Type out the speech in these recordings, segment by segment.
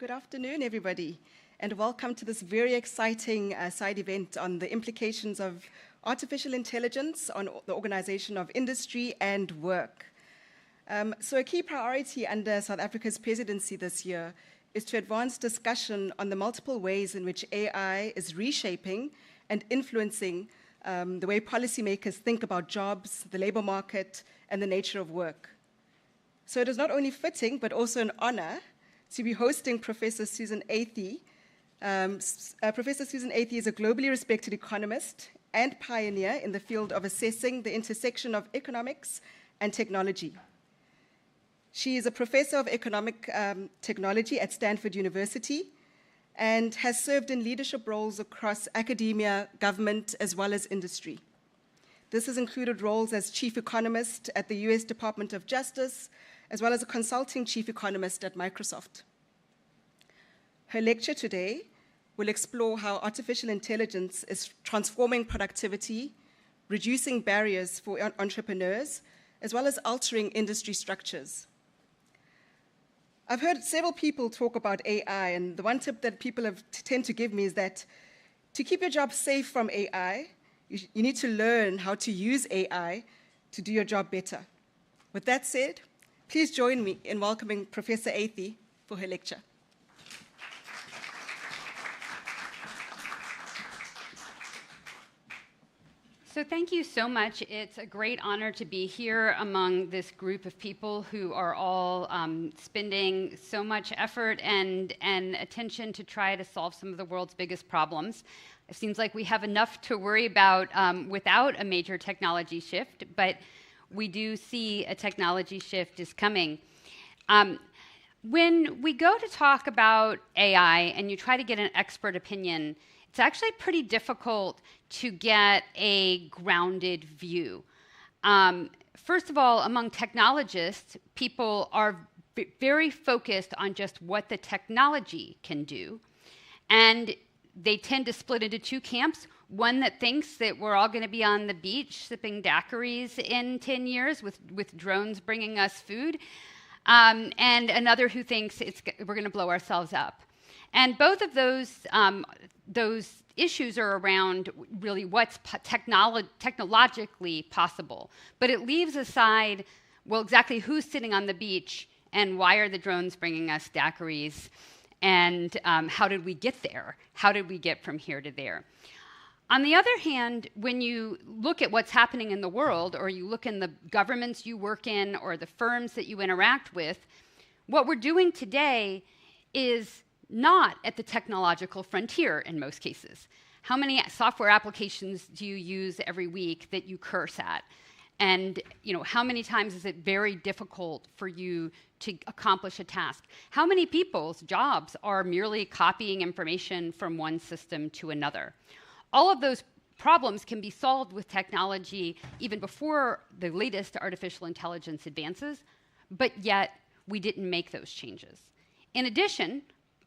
Good afternoon, everybody, and welcome to this very exciting side event on the implications of artificial intelligence on the organization of industry and work. So a key priority under South Africa's presidency this year is to advance discussion on the multiple ways in which AI is reshaping and influencing the way policymakers think about jobs, the labor market, and the nature of work. So it is not only fitting, but also an honor to be hosting Professor Susan Athey. Professor Susan Athey is a globally respected economist and pioneer in the field of assessing the intersection of economics and technology. She is a professor of economic technology at Stanford University and has served in leadership roles across academia, government, as well as industry. This has included roles as chief economist at the US Department of Justice, as well as a consulting chief economist at Microsoft. Her lecture today will explore how artificial intelligence is transforming productivity, reducing barriers for entrepreneurs, as well as altering industry structures. I've heard several people talk about AI, and the one tip that people tend to give me is that to keep your job safe from AI, you need to learn how to use AI to do your job better. With that said, please join me in welcoming Professor Athey for her lecture. So thank you so much. It's a great honor to be here among this group of people who are all spending so much effort and attention to try to solve some of the world's biggest problems. It seems like we have enough to worry about without a major technology shift, but we do see a technology shift is coming. When we go to talk about AI and you try to get an expert opinion, it's actually pretty difficult to get a grounded view. First of all, among technologists, people are very focused on just what the technology can do. And they tend to split into two camps. One that thinks that we're all going to be on the beach sipping daiquiris in 10 years with drones bringing us food. And another who thinks we're going to blow ourselves up. And both of those issues are around really what's technologically possible. But it leaves aside, well, exactly who's sitting on the beach and why are the drones bringing us daiquiris and how did we get there? How did we get from here to there? On the other hand, when you look at what's happening in the world, or you look in the governments you work in, or the firms that you interact with, what we're doing today is not at the technological frontier in most cases. How many software applications do you use every week that you curse at? And how many times is it very difficult for you to accomplish a task? How many people's jobs are merely copying information from one system to another? All of those problems can be solved with technology even before the latest artificial intelligence advances, but yet we didn't make those changes. In addition,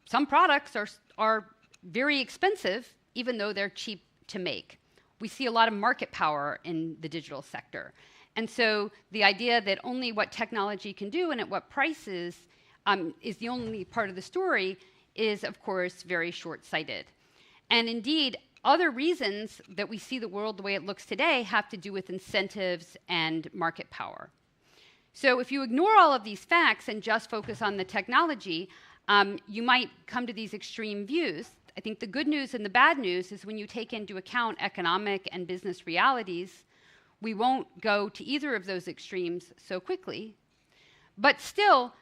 some products are very expensive, even though they're cheap to make. We see a lot of market power in the digital sector. And so the idea that only what technology can do and at what prices is the only part of the story is, of course, very short-sighted. And indeed, other reasons that we see the world the way it looks today have to do with incentives and market power. So if you ignore all of these facts and just focus on the technology, you might come to these extreme views. I think the good news and the bad news is when you take into account economic and business realities, we won't go to either of those extremes so quickly. But still,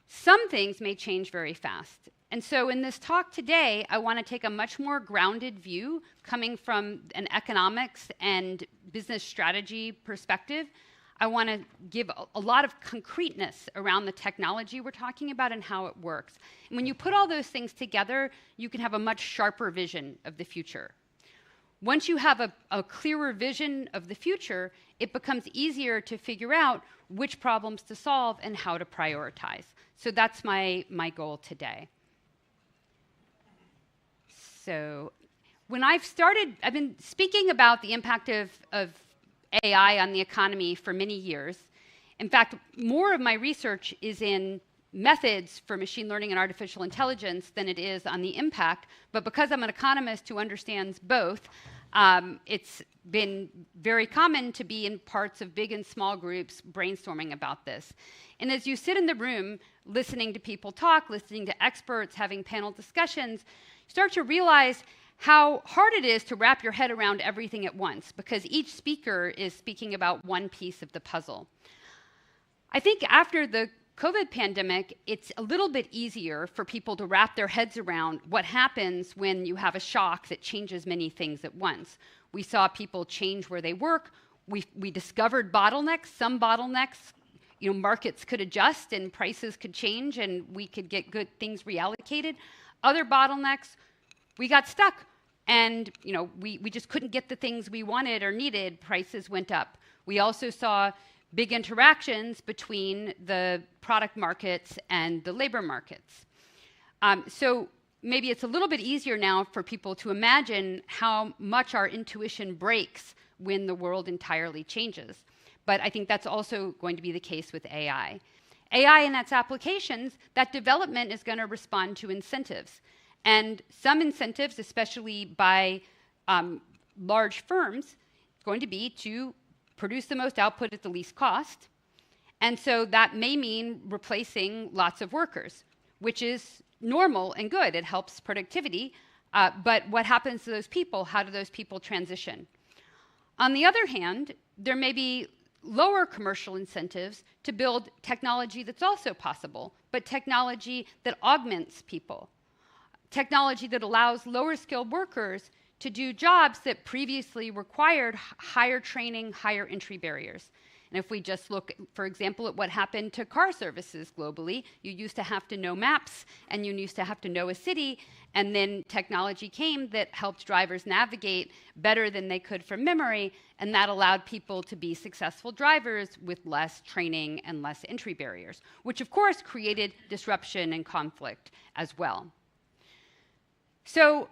some things may change very fast. And so in this talk today, I want to take a much more grounded view coming from an economics and business strategy perspective. I want to give a lot of concreteness around the technology we're talking about and how it works. And when you put all those things together, you can have a much sharper vision of the future. Once you have a clearer vision of the future, it becomes easier to figure out which problems to solve and how to prioritize. So that's my goal today. So when I've been speaking about the impact of AI on the economy for many years. In fact, more of my research is in methods for machine learning and artificial intelligence than it is on the impact. But because I'm an economist who understands both, it's been very common to be in parts of big and small groups brainstorming about this. And as you sit in the room listening to people talk, listening to experts, having panel discussions, you start to realize how hard it is to wrap your head around everything at once, because each speaker is speaking about one piece of the puzzle. I think after the COVID pandemic, it's a little bit easier for people to wrap their heads around what happens when you have a shock that changes many things at once. We saw people change where they work. We discovered bottlenecks. Some bottlenecks, markets could adjust and prices could change and we could get good things reallocated. Other bottlenecks, we got stuck and we just couldn't get the things we wanted or needed. Prices went up. We also saw big interactions between the product markets and the labor markets. So maybe it's a little bit easier now for people to imagine how much our intuition breaks when the world entirely changes. But I think that's also going to be the case with AI. AI and its applications, that development is going to respond to incentives. And some incentives, especially by large firms, is going to be to produce the most output at the least cost. And so that may mean replacing lots of workers, which is normal and good. It helps productivity. But what happens to those people? How do those people transition? On the other hand, there may be lower commercial incentives to build technology that's also possible, but technology that augments people. Technology that allows lower skilled workers to do jobs that previously required higher training, higher entry barriers. And if we just look, for example, at what happened to car services globally, you used to have to know maps and you used to have to know a city, and then technology came that helped drivers navigate better than they could from memory, and that allowed people to be successful drivers with less training and less entry barriers, which of course created disruption and conflict as well. So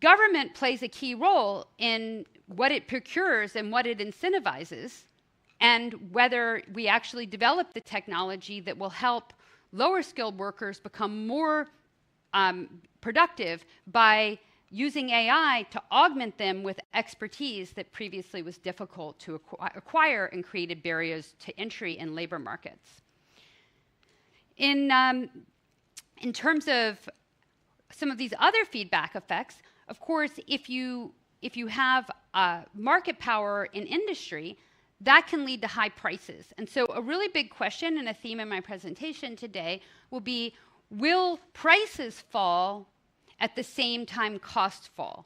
government plays a key role in what it procures and what it incentivizes, and whether we actually develop the technology that will help lower skilled workers become more productive by using AI to augment them with expertise that previously was difficult to acquire and created barriers to entry in labor markets. In terms of some of these other feedback effects, of course, if you have market power in industry, that can lead to high prices. And so a really big question and a theme in my presentation today will be, will prices fall at the same time costs fall?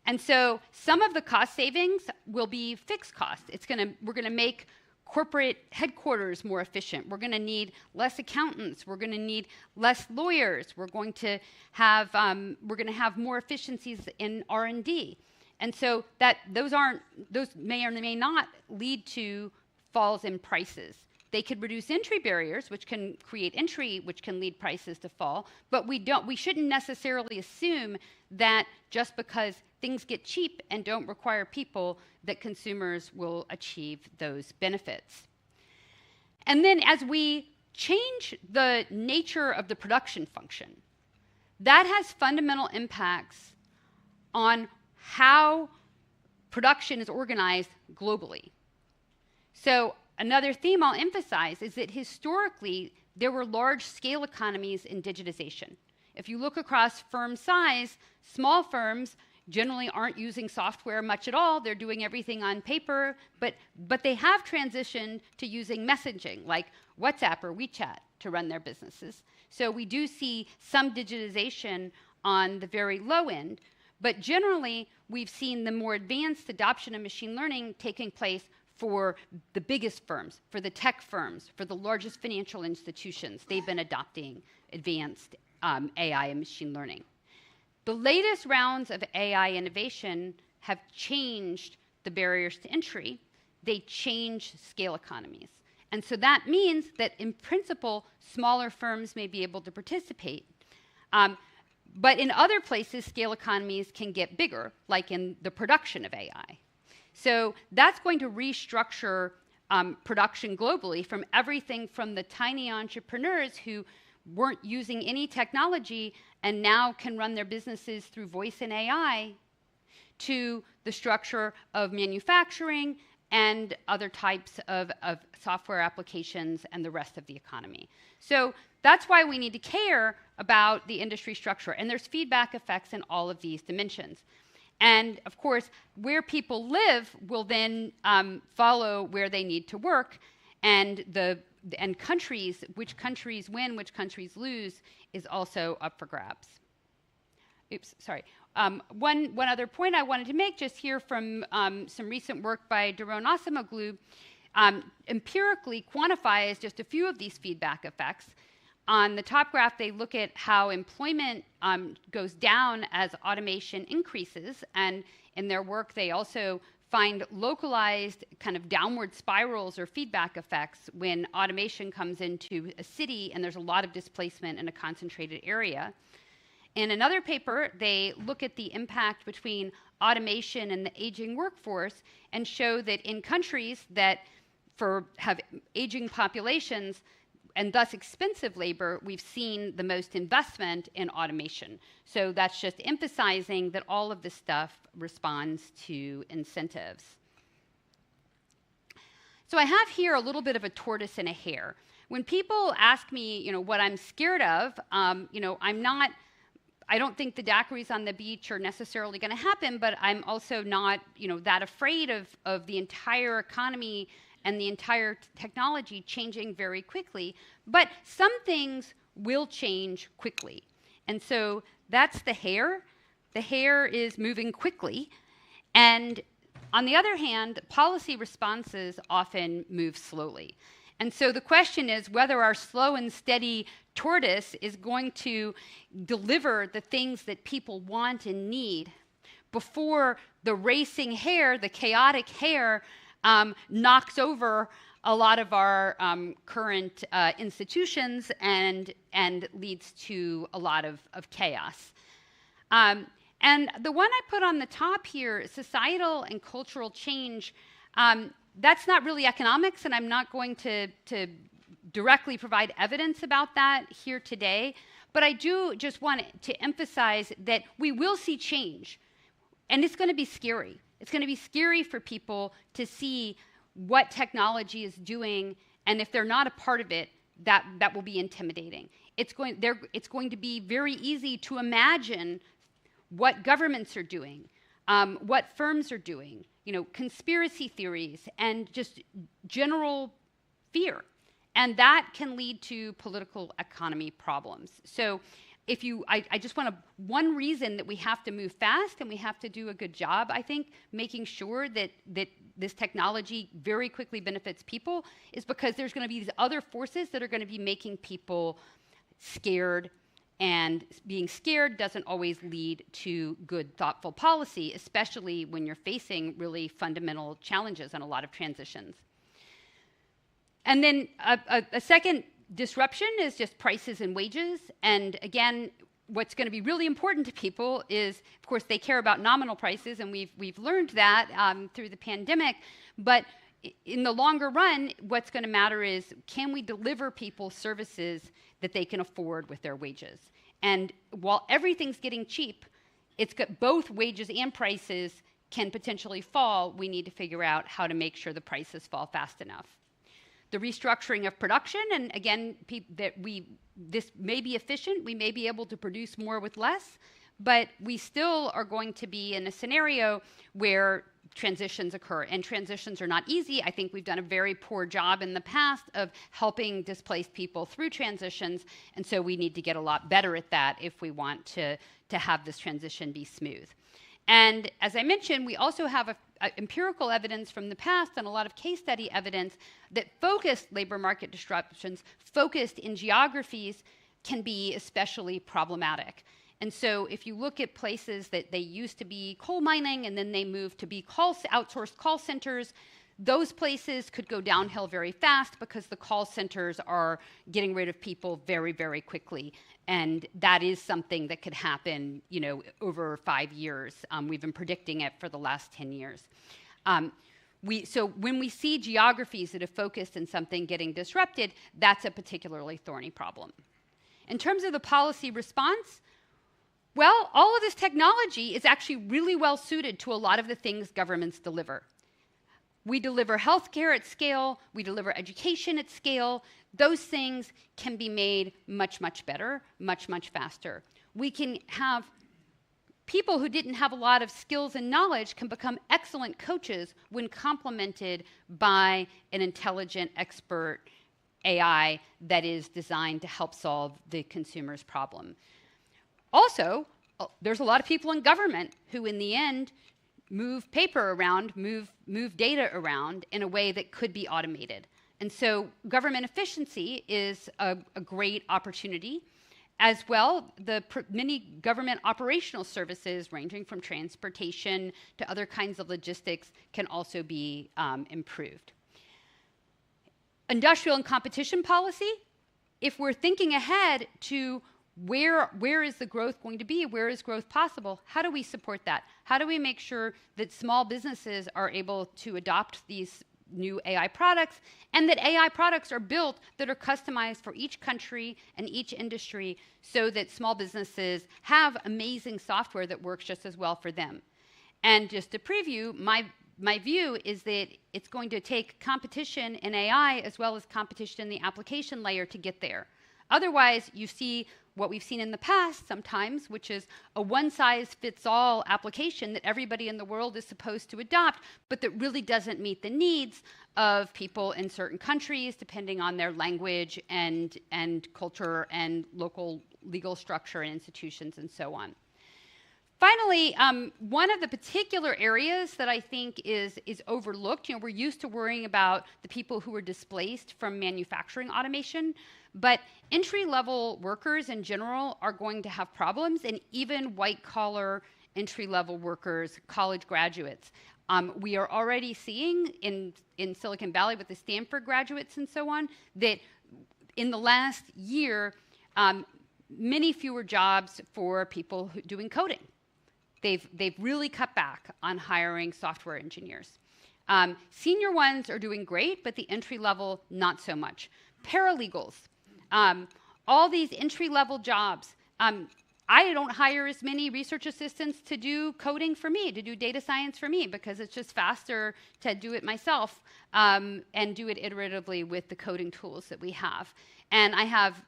And so some of the cost savings will be fixed costs. We're going to make corporate headquarters more efficient. We're going to need less accountants. We're going to need less lawyers. We're going to have more efficiencies in R&D. And so those may or may not lead to falls in prices. They could reduce entry barriers, which can create entry, which can lead prices to fall. But we shouldn't necessarily assume that just because things get cheap and don't require people, that consumers will achieve those benefits. And then as we change the nature of the production function, that has fundamental impacts on how production is organized globally. So another theme I'll emphasize is that historically, there were large-scale economies in digitization. If you look across firm size, small firms generally aren't using software much at all. They're doing everything on paper, but they have transitioned to using messaging like WhatsApp or WeChat to run their businesses. So we do see some digitization on the very low end, but generally we've seen the more advanced adoption of machine learning taking place for the biggest firms, for the tech firms, for the largest financial institutions. They've been adopting advanced AI and machine learning. The latest rounds of AI innovation have changed the barriers to entry. They change scale economies. And so that means that in principle, smaller firms may be able to participate. But in other places, scale economies can get bigger, like in the production of AI. So that's going to restructure production globally, from everything from the tiny entrepreneurs who weren't using any technology and now can run their businesses through voice and AI, to the structure of manufacturing and other types of software applications and the rest of the economy. So that's why we need to care about the industry structure. And there's feedback effects in all of these dimensions. And of course, where people live will then follow where they need to work. And countries, which countries win, which countries lose, is also up for grabs. Oops, sorry. One other point I wanted to make, just here from some recent work by Daron Asimoglu, empirically quantifies just a few of these feedback effects. On the top graph, they look at how employment goes down as automation increases. And in their work, they also find localized kind of downward spirals or feedback effects when automation comes into a city and there's a lot of displacement in a concentrated area. In another paper, they look at the impact between automation and the aging workforce and show that in countries that have aging populations and thus expensive labor, we've seen the most investment in automation. So that's just emphasizing that all of this stuff responds to incentives. So I have here a little bit of a tortoise and a hare. When people ask me, what I'm scared of, I don't think the daiquiris on the beach are necessarily going to happen, but I'm also not, that afraid of the entire economy and the entire technology changing very quickly. But some things will change quickly. And so that's the hare. The hare is moving quickly. And on the other hand, policy responses often move slowly. And so the question is whether our slow and steady tortoise is going to deliver the things that people want and need before the racing hare, the chaotic hare, knocks over a lot of our current institutions and leads to a lot of chaos. And the one I put on the top here, societal and cultural change, that's not really economics, and I'm not going to directly provide evidence about that here today. But I do just want to emphasize that we will see change, and it's going to be scary. It's going to be scary for people to see what technology is doing, and if they're not a part of it, that will be intimidating. It's going to be very easy to imagine what governments are doing, what firms are doing, conspiracy theories, and just general fear. And that can lead to political economy problems. So I just want one reason that we have to move fast and we have to do a good job, I think, making sure that this technology very quickly benefits people, is because there's going to be these other forces that are going to be making people scared. And being scared doesn't always lead to good, thoughtful policy, especially when you're facing really fundamental challenges and a lot of transitions. And then a second disruption is just prices and wages. And again, what's going to be really important to people is, of course, they care about nominal prices, and we've learned that through the pandemic. But in the longer run, what's going to matter is, can we deliver people services that they can afford with their wages? And while everything's getting cheap, it's got both wages and prices can potentially fall. We need to figure out how to make sure the prices fall fast enough. The restructuring of production, and again, this may be efficient, we may be able to produce more with less, but we still are going to be in a scenario where transitions occur, and transitions are not easy. I think we've done a very poor job in the past of helping displaced people through transitions, and so we need to get a lot better at that if we want to have this transition be smooth. And as I mentioned, we also have empirical evidence from the past and a lot of case study evidence that focused labor market disruptions, focused in geographies, can be especially problematic. And so if you look at places that they used to be coal mining and then they moved to be outsourced call centers, those places could go downhill very fast because the call centers are getting rid of people very, very quickly. And that is something that could happen, over 5 years. We've been predicting it for the last 10 years. So when we see geographies that have focused in something getting disrupted, that's a particularly thorny problem. In terms of the policy response, well, all of this technology is actually really well suited to a lot of the things governments deliver. We deliver healthcare at scale, we deliver education at scale. Those things can be made much, much better, much, much faster. We can have people who didn't have a lot of skills and knowledge can become excellent coaches when complemented by an intelligent, expert AI that is designed to help solve the consumer's problem. Also, there's a lot of people in government who, in the end, move paper around, move data around in a way that could be automated. And so government efficiency is a great opportunity. As well, many government operational services, ranging from transportation to other kinds of logistics, can also be improved. Industrial and competition policy, if we're thinking ahead to where is the growth going to be, where is growth possible, how do we support that? How do we make sure that small businesses are able to adopt these new AI products, and that AI products are built that are customized for each country and each industry so that small businesses have amazing software that works just as well for them? And just to preview, my view is that it's going to take competition in AI as well as competition in the application layer to get there. Otherwise, you see what we've seen in the past sometimes, which is a one-size-fits-all application that everybody in the world is supposed to adopt, but that really doesn't meet the needs of people in certain countries, depending on their language and culture and local legal structure and institutions and so on. Finally, one of the particular areas that I think is overlooked, we're used to worrying about the people who are displaced from manufacturing automation, but entry-level workers in general are going to have problems, and even white-collar entry-level workers, college graduates. We are already seeing in Silicon Valley with the Stanford graduates and so on, that in the last year, many fewer jobs for people doing coding. They've really cut back on hiring software engineers. Senior ones are doing great, but the entry level, not so much. Paralegals, all these entry-level jobs. I don't hire as many research assistants to do coding for me, to do data science for me, because it's just faster to do it myself and do it iteratively with the coding tools that we have. And I have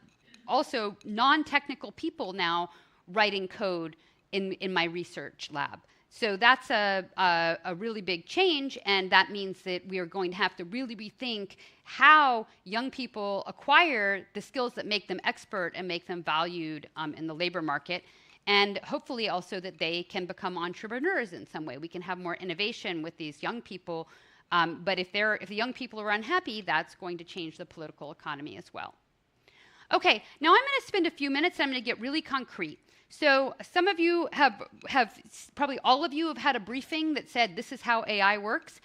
also non-technical people now writing code in my research lab. So that's a really big change, and that means that we are going to have to really rethink how young people acquire the skills that make them expert and make them valued in the labor market, and hopefully also that they can become entrepreneurs in some way. We can have more innovation with these young people, but if the young people are unhappy, that's going to change the political economy as well. Okay, now I'm going to spend a few minutes, and I'm going to get really concrete. So some of you have probably all of you have had a briefing that said this is how AI works.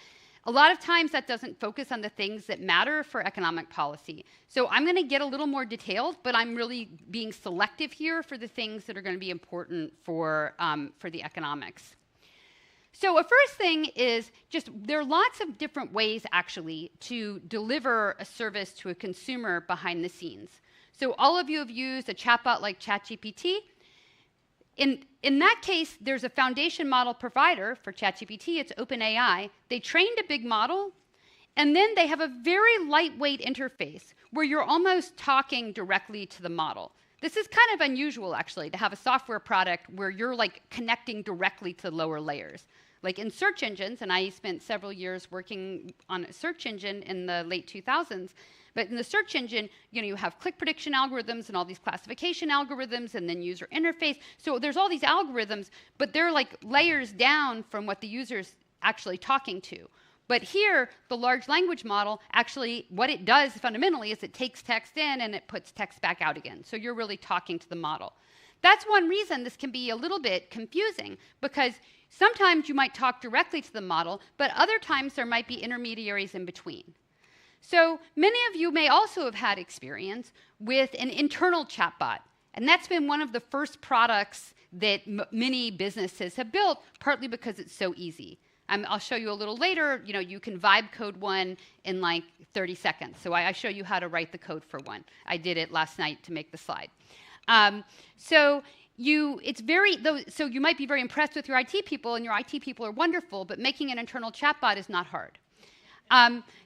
A lot of times that doesn't focus on the things that matter for economic policy. So I'm going to get a little more detailed, but I'm really being selective here for the things that are going to be important for the economics. So a first thing is just there are lots of different ways actually to deliver a service to a consumer behind the scenes. So all of you have used a chatbot like ChatGPT. In that case, there's a foundation model provider for ChatGPT. It's OpenAI. They trained a big model, and then they have a very lightweight interface where you're almost talking directly to the model. This is kind of unusual, actually, to have a software product where you're like connecting directly to lower layers. Like in search engines, and I spent several years working on a search engine in the late 2000s, but in the search engine, you have click prediction algorithms and all these classification algorithms and then user interface. So there's all these algorithms, but they're like layers down from what the user's actually talking to. But here, the large language model, actually, what it does fundamentally is it takes text in and it puts text back out again. So you're really talking to the model. That's one reason this can be a little bit confusing, because sometimes you might talk directly to the model, but other times there might be intermediaries in between. So many of you may also have had experience with an internal chatbot, and that's been one of the first products that many businesses have built, partly because it's so easy. I'll show you a little later, you can vibe code one in like 30 seconds. So I show you how to write the code for one. I did it last night to make the slide. So you might be very impressed with your IT people, and your IT people are wonderful, but making an internal chatbot is not hard.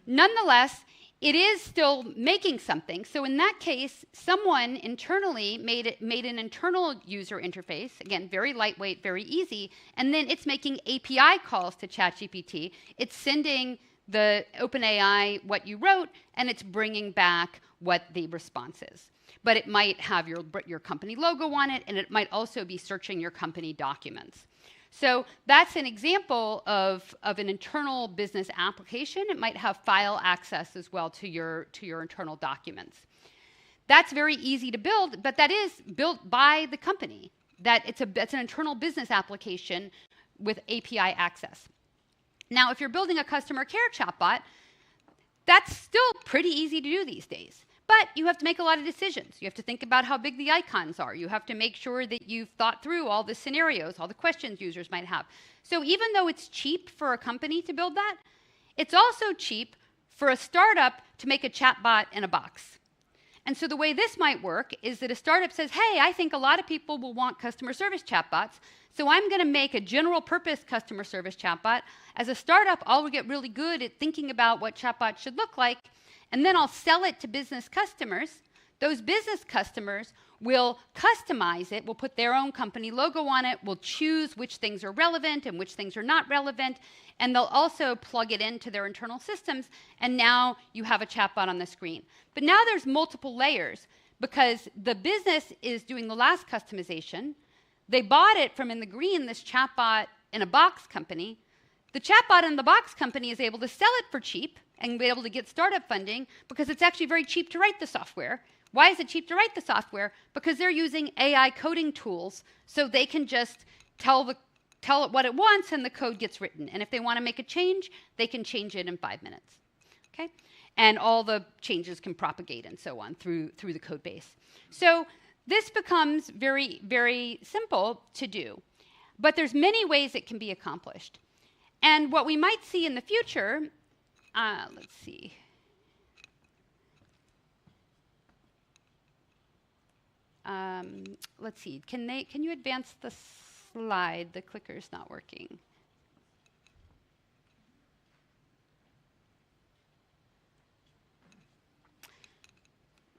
Nonetheless, it is still making something. So in that case, someone internally made an internal user interface, again, very lightweight, very easy, and then it's making API calls to ChatGPT. It's sending the OpenAI what you wrote, and it's bringing back what the response is. But it might have your company logo on it, and it might also be searching your company documents. So that's an example of an internal business application. It might have file access as well to your internal documents. That's very easy to build, but that is built by the company. That's an internal business application with API access. Now, if you're building a customer care chatbot, that's still pretty easy to do these days. But you have to make a lot of decisions. You have to think about how big the icons are. You have to make sure that you've thought through all the scenarios, all the questions users might have. So even though it's cheap for a company to build that, it's also cheap for a startup to make a chatbot in a box. And so the way this might work is that a startup says, hey, I think a lot of people will want customer service chatbots, so I'm going to make a general purpose customer service chatbot. As a startup, I'll get really good at thinking about what chatbots should look like, and then I'll sell it to business customers. Those business customers will customize it, will put their own company logo on it, will choose which things are relevant and which things are not relevant, and they'll also plug it into their internal systems, and now you have a chatbot on the screen. But now there's multiple layers, because the business is doing the last customization. They bought it from, in the green, this chatbot in a box company. The chatbot in the box company is able to sell it for cheap and be able to get startup funding because it's actually very cheap to write the software. Why is it cheap to write the software? Because they're using AI coding tools, so they can just tell it what it wants and the code gets written. And if they want to make a change, they can change it in 5 minutes. Okay? And all the changes can propagate and so on through the code base. So this becomes very, very simple to do. But there's many ways it can be accomplished. And what we might see in the future, let's see. Let's see. Can you advance the slide? The clicker's not working.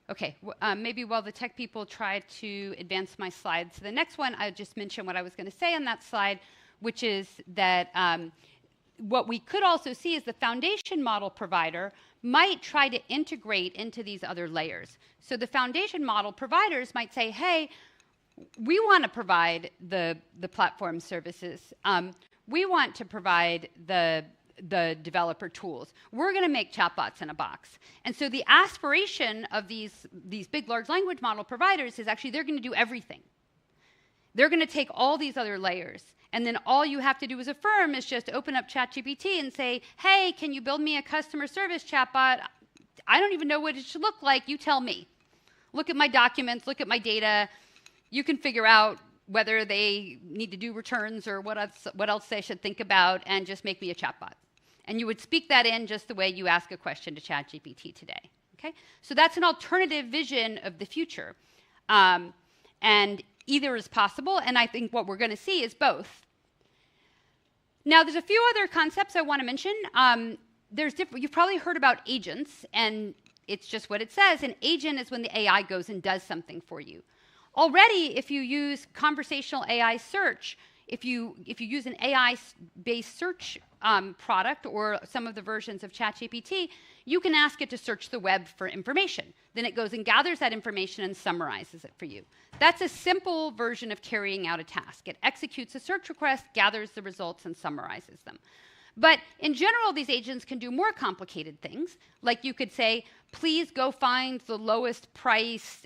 Okay, maybe while the tech people try to advance my slides to the next one, I'll just mention what I was going to say on that slide, which is that what we could also see is the foundation model provider might try to integrate into these other layers. So the foundation model providers might say, hey, we want to provide the platform services. We want to provide the developer tools. We're going to make chatbots in a box. And so the aspiration of these big large language model providers is actually they're going to do everything. They're going to take all these other layers. And then all you have to do as a firm is just open up ChatGPT and say, hey, can you build me a customer service chatbot? I don't even know what it should look like. You tell me. Look at my documents. Look at my data. You can figure out whether they need to do returns or what else they should think about, and just make me a chatbot. And you would speak that in just the way you ask a question to ChatGPT today. Okay? So that's an alternative vision of the future. And either is possible, and I think what we're going to see is both. Now, there's a few other concepts I want to mention. You've probably heard about agents, and it's just what it says. An agent is when the AI goes and does something for you. Already, if you use conversational AI search, if you use an AI-based search product or some of the versions of ChatGPT, you can ask it to search the web for information. Then it goes and gathers that information and summarizes it for you. That's a simple version of carrying out a task. It executes a search request, gathers the results, and summarizes them. But in general, these agents can do more complicated things. Like you could say, please go find the lowest price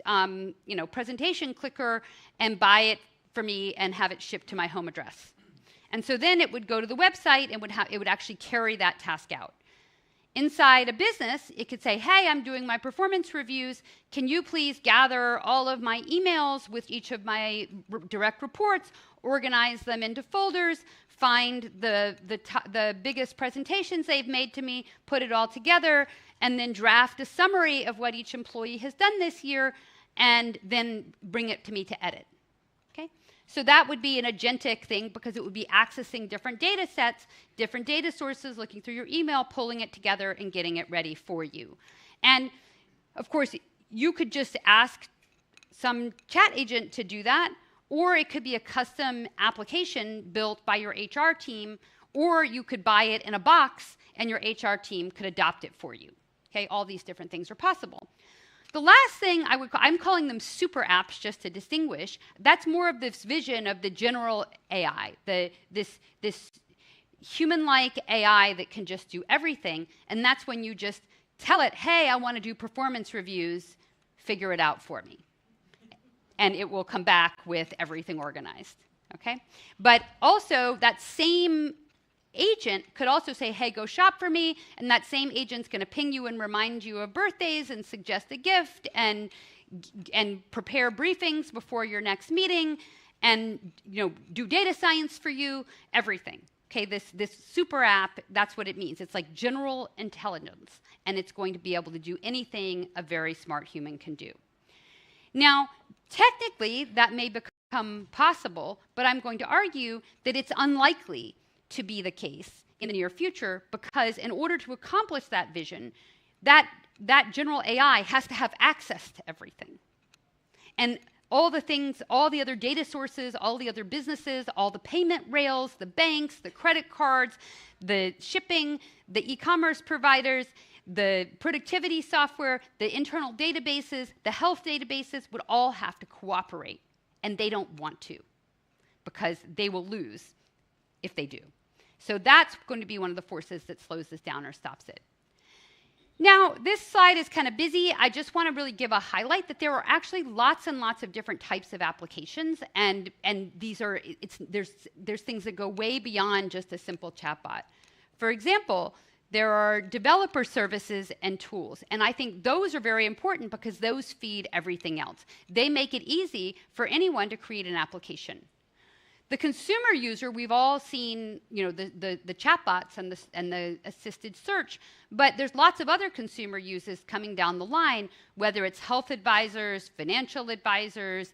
presentation clicker and buy it for me and have it shipped to my home address. And so then it would go to the website and it would actually carry that task out. Inside a business, it could say, hey, I'm doing my performance reviews. Can you please gather all of my emails with each of my direct reports, organize them into folders, find the biggest presentations they've made to me, put it all together, and then draft a summary of what each employee has done this year, and then bring it to me to edit. Okay? So that would be an agentic thing, because it would be accessing different data sets, different data sources, looking through your email, pulling it together, and getting it ready for you. And of course, you could just ask some chat agent to do that, or it could be a custom application built by your HR team, or you could buy it in a box and your HR team could adopt it for you. Okay, all these different things are possible. The last thing I'm calling them super apps just to distinguish. That's more of this vision of the general AI, this human-like AI that can just do everything. And that's when you just tell it, hey, I want to do performance reviews, figure it out for me. And it will come back with everything organized. Okay? But also, that same agent could also say, hey, go shop for me, and that same agent's going to ping you and remind you of birthdays and suggest a gift and prepare briefings before your next meeting and do data science for you, everything. Okay, this super app, that's what it means. It's like general intelligence, and it's going to be able to do anything a very smart human can do. Now, technically, that may become possible, but I'm going to argue that it's unlikely to be the case in the near future, because in order to accomplish that vision, that general AI has to have access to everything. And all the things, all the other data sources, all the other businesses, all the payment rails, the banks, the credit cards, the shipping, the e-commerce providers, the productivity software, the internal databases, the health databases would all have to cooperate. And they don't want to, because they will lose if they do. So that's going to be one of the forces that slows this down or stops it. Now, this slide is kind of busy. I just want to really give a highlight that there are actually lots and lots of different types of applications, and these are there's things that go way beyond just a simple chatbot. For example, there are developer services and tools, and I think those are very important because those feed everything else. They make it easy for anyone to create an application. The consumer user, we've all seen, the chatbots and the assisted search, but there's lots of other consumer uses coming down the line, whether it's health advisors, financial advisors,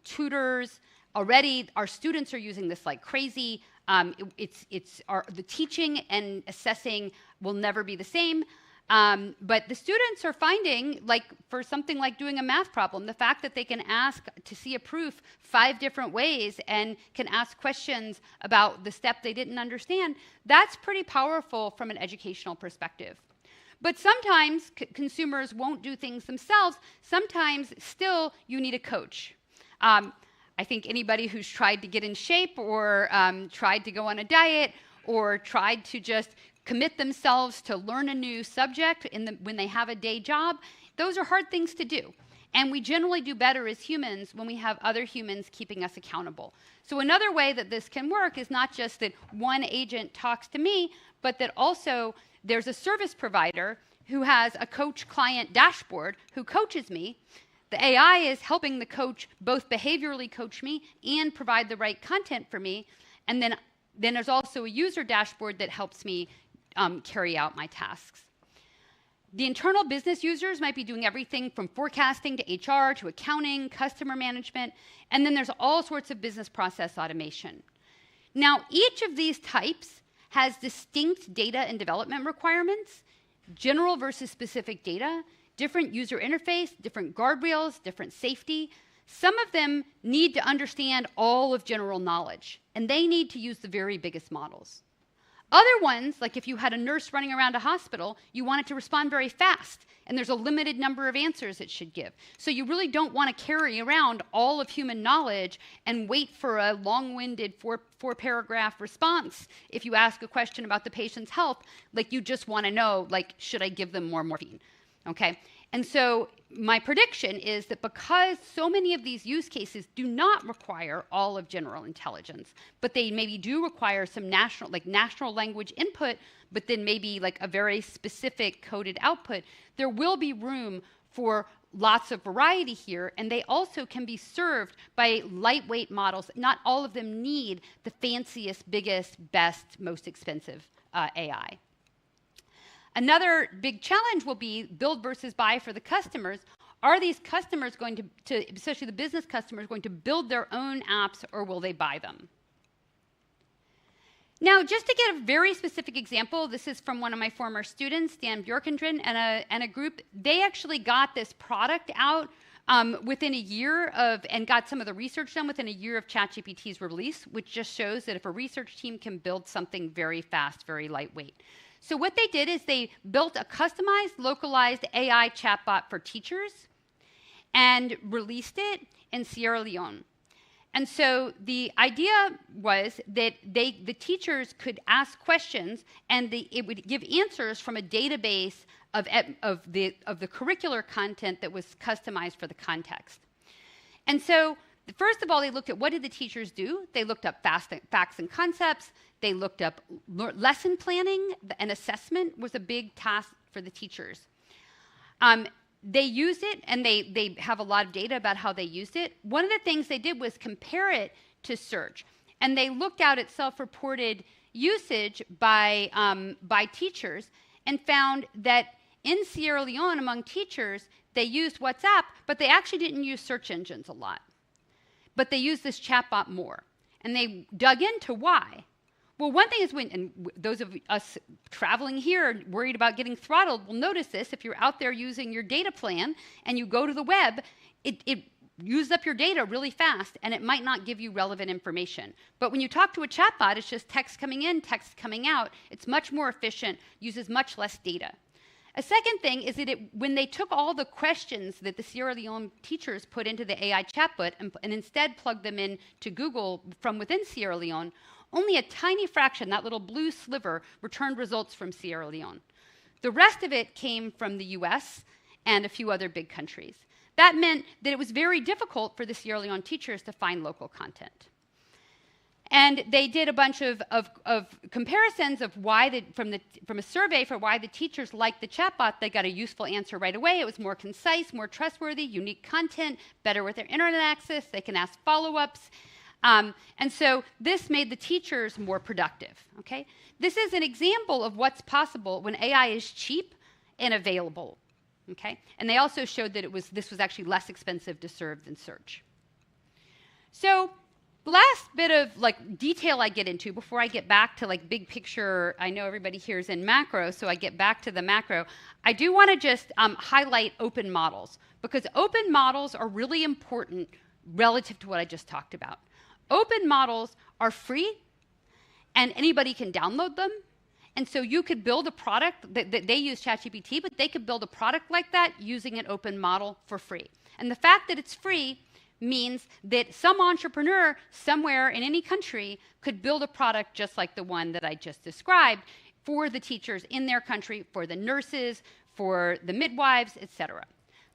tutors. Already, our students are using this like crazy. The teaching and assessing will never be the same. But the students are finding, like for something like doing a math problem, the fact that they can ask to see a proof 5 different ways and can ask questions about the step they didn't understand, that's pretty powerful from an educational perspective. But sometimes consumers won't do things themselves. Sometimes still you need a coach. I think anybody who's tried to get in shape or tried to go on a diet or tried to just commit themselves to learn a new subject when they have a day job, those are hard things to do. And we generally do better as humans when we have other humans keeping us accountable. So another way that this can work is not just that one agent talks to me, but that also there's a service provider who has a coach-client dashboard who coaches me. The AI is helping the coach both behaviorally coach me and provide the right content for me. And then there's also a user dashboard that helps me carry out my tasks. The internal business users might be doing everything from forecasting to HR to accounting, customer management, and then there's all sorts of business process automation. Now, each of these types has distinct data and development requirements, general versus specific data, different user interface, different guardrails, different safety. Some of them need to understand all of general knowledge, and they need to use the very biggest models. Other ones, like if you had a nurse running around a hospital, you want it to respond very fast, and there's a limited number of answers it should give. So you really don't want to carry around all of human knowledge and wait for a long-winded four-paragraph response if you ask a question about the patient's health. Like, you just want to know, like, should I give them more morphine? Okay? And so my prediction is that because so many of these use cases do not require all of general intelligence, but they maybe do require some natural language input, but then maybe like a very specific coded output, there will be room for lots of variety here, and they also can be served by lightweight models. Not all of them need the fanciest, biggest, best, most expensive AI. Another big challenge will be build versus buy for the customers. Are these customers going to, especially the business customers, going to build their own apps, or will they buy them? Now, just to get a very specific example, this is from one of my former students, Dan Bjorkendren, and a group. They actually got this product out within a year of, and got some of the research done within a year of ChatGPT's release, which just shows that if a research team can build something very fast, very lightweight. So what they did is they built a customized, localized AI chatbot for teachers and released it in Sierra Leone. And so the idea was that the teachers could ask questions, and it would give answers from a database of the curricular content that was customized for the context. And so first of all, they looked at what did the teachers do. They looked up facts and concepts. They looked up lesson planning, and assessment was a big task for the teachers. They used it, and they have a lot of data about how they used it. One of the things they did was compare it to search, and they looked out at self-reported usage by teachers and found that in Sierra Leone, among teachers, they used WhatsApp, but they actually didn't use search engines a lot. But they used this chatbot more, and they dug into why. Well, one thing is and those of us traveling here worried about getting throttled will notice this. If you're out there using your data plan and you go to the web, it uses up your data really fast, and it might not give you relevant information. But when you talk to a chatbot, it's just text coming in, text coming out. It's much more efficient, uses much less data. A second thing is that when they took all the questions that the Sierra Leone teachers put into the AI chatbot and instead plugged them in to Google from within Sierra Leone, only a tiny fraction, that little blue sliver, returned results from Sierra Leone. The rest of it came from the US and a few other big countries. That meant that it was very difficult for the Sierra Leone teachers to find local content. And they did a bunch of comparisons of why, from a survey for why the teachers liked the chatbot. They got a useful answer right away. It was more concise, more trustworthy, unique content, better with their internet access. They can ask follow-ups. And so this made the teachers more productive. Okay? This is an example of what's possible when AI is cheap and available. Okay? And they also showed that this was actually less expensive to serve than search. So the last bit of detail I get into before I get back to big picture, I know everybody here is in macro, so I get back to the macro. I do want to just highlight open models, because open models are really important relative to what I just talked about. Open models are free, and anybody can download them. And so you could build a product that they use ChatGPT, but they could build a product like that using an open model for free. And the fact that it's free means that some entrepreneur somewhere in any country could build a product just like the one that I just described for the teachers in their country, for the nurses, for the midwives, etc.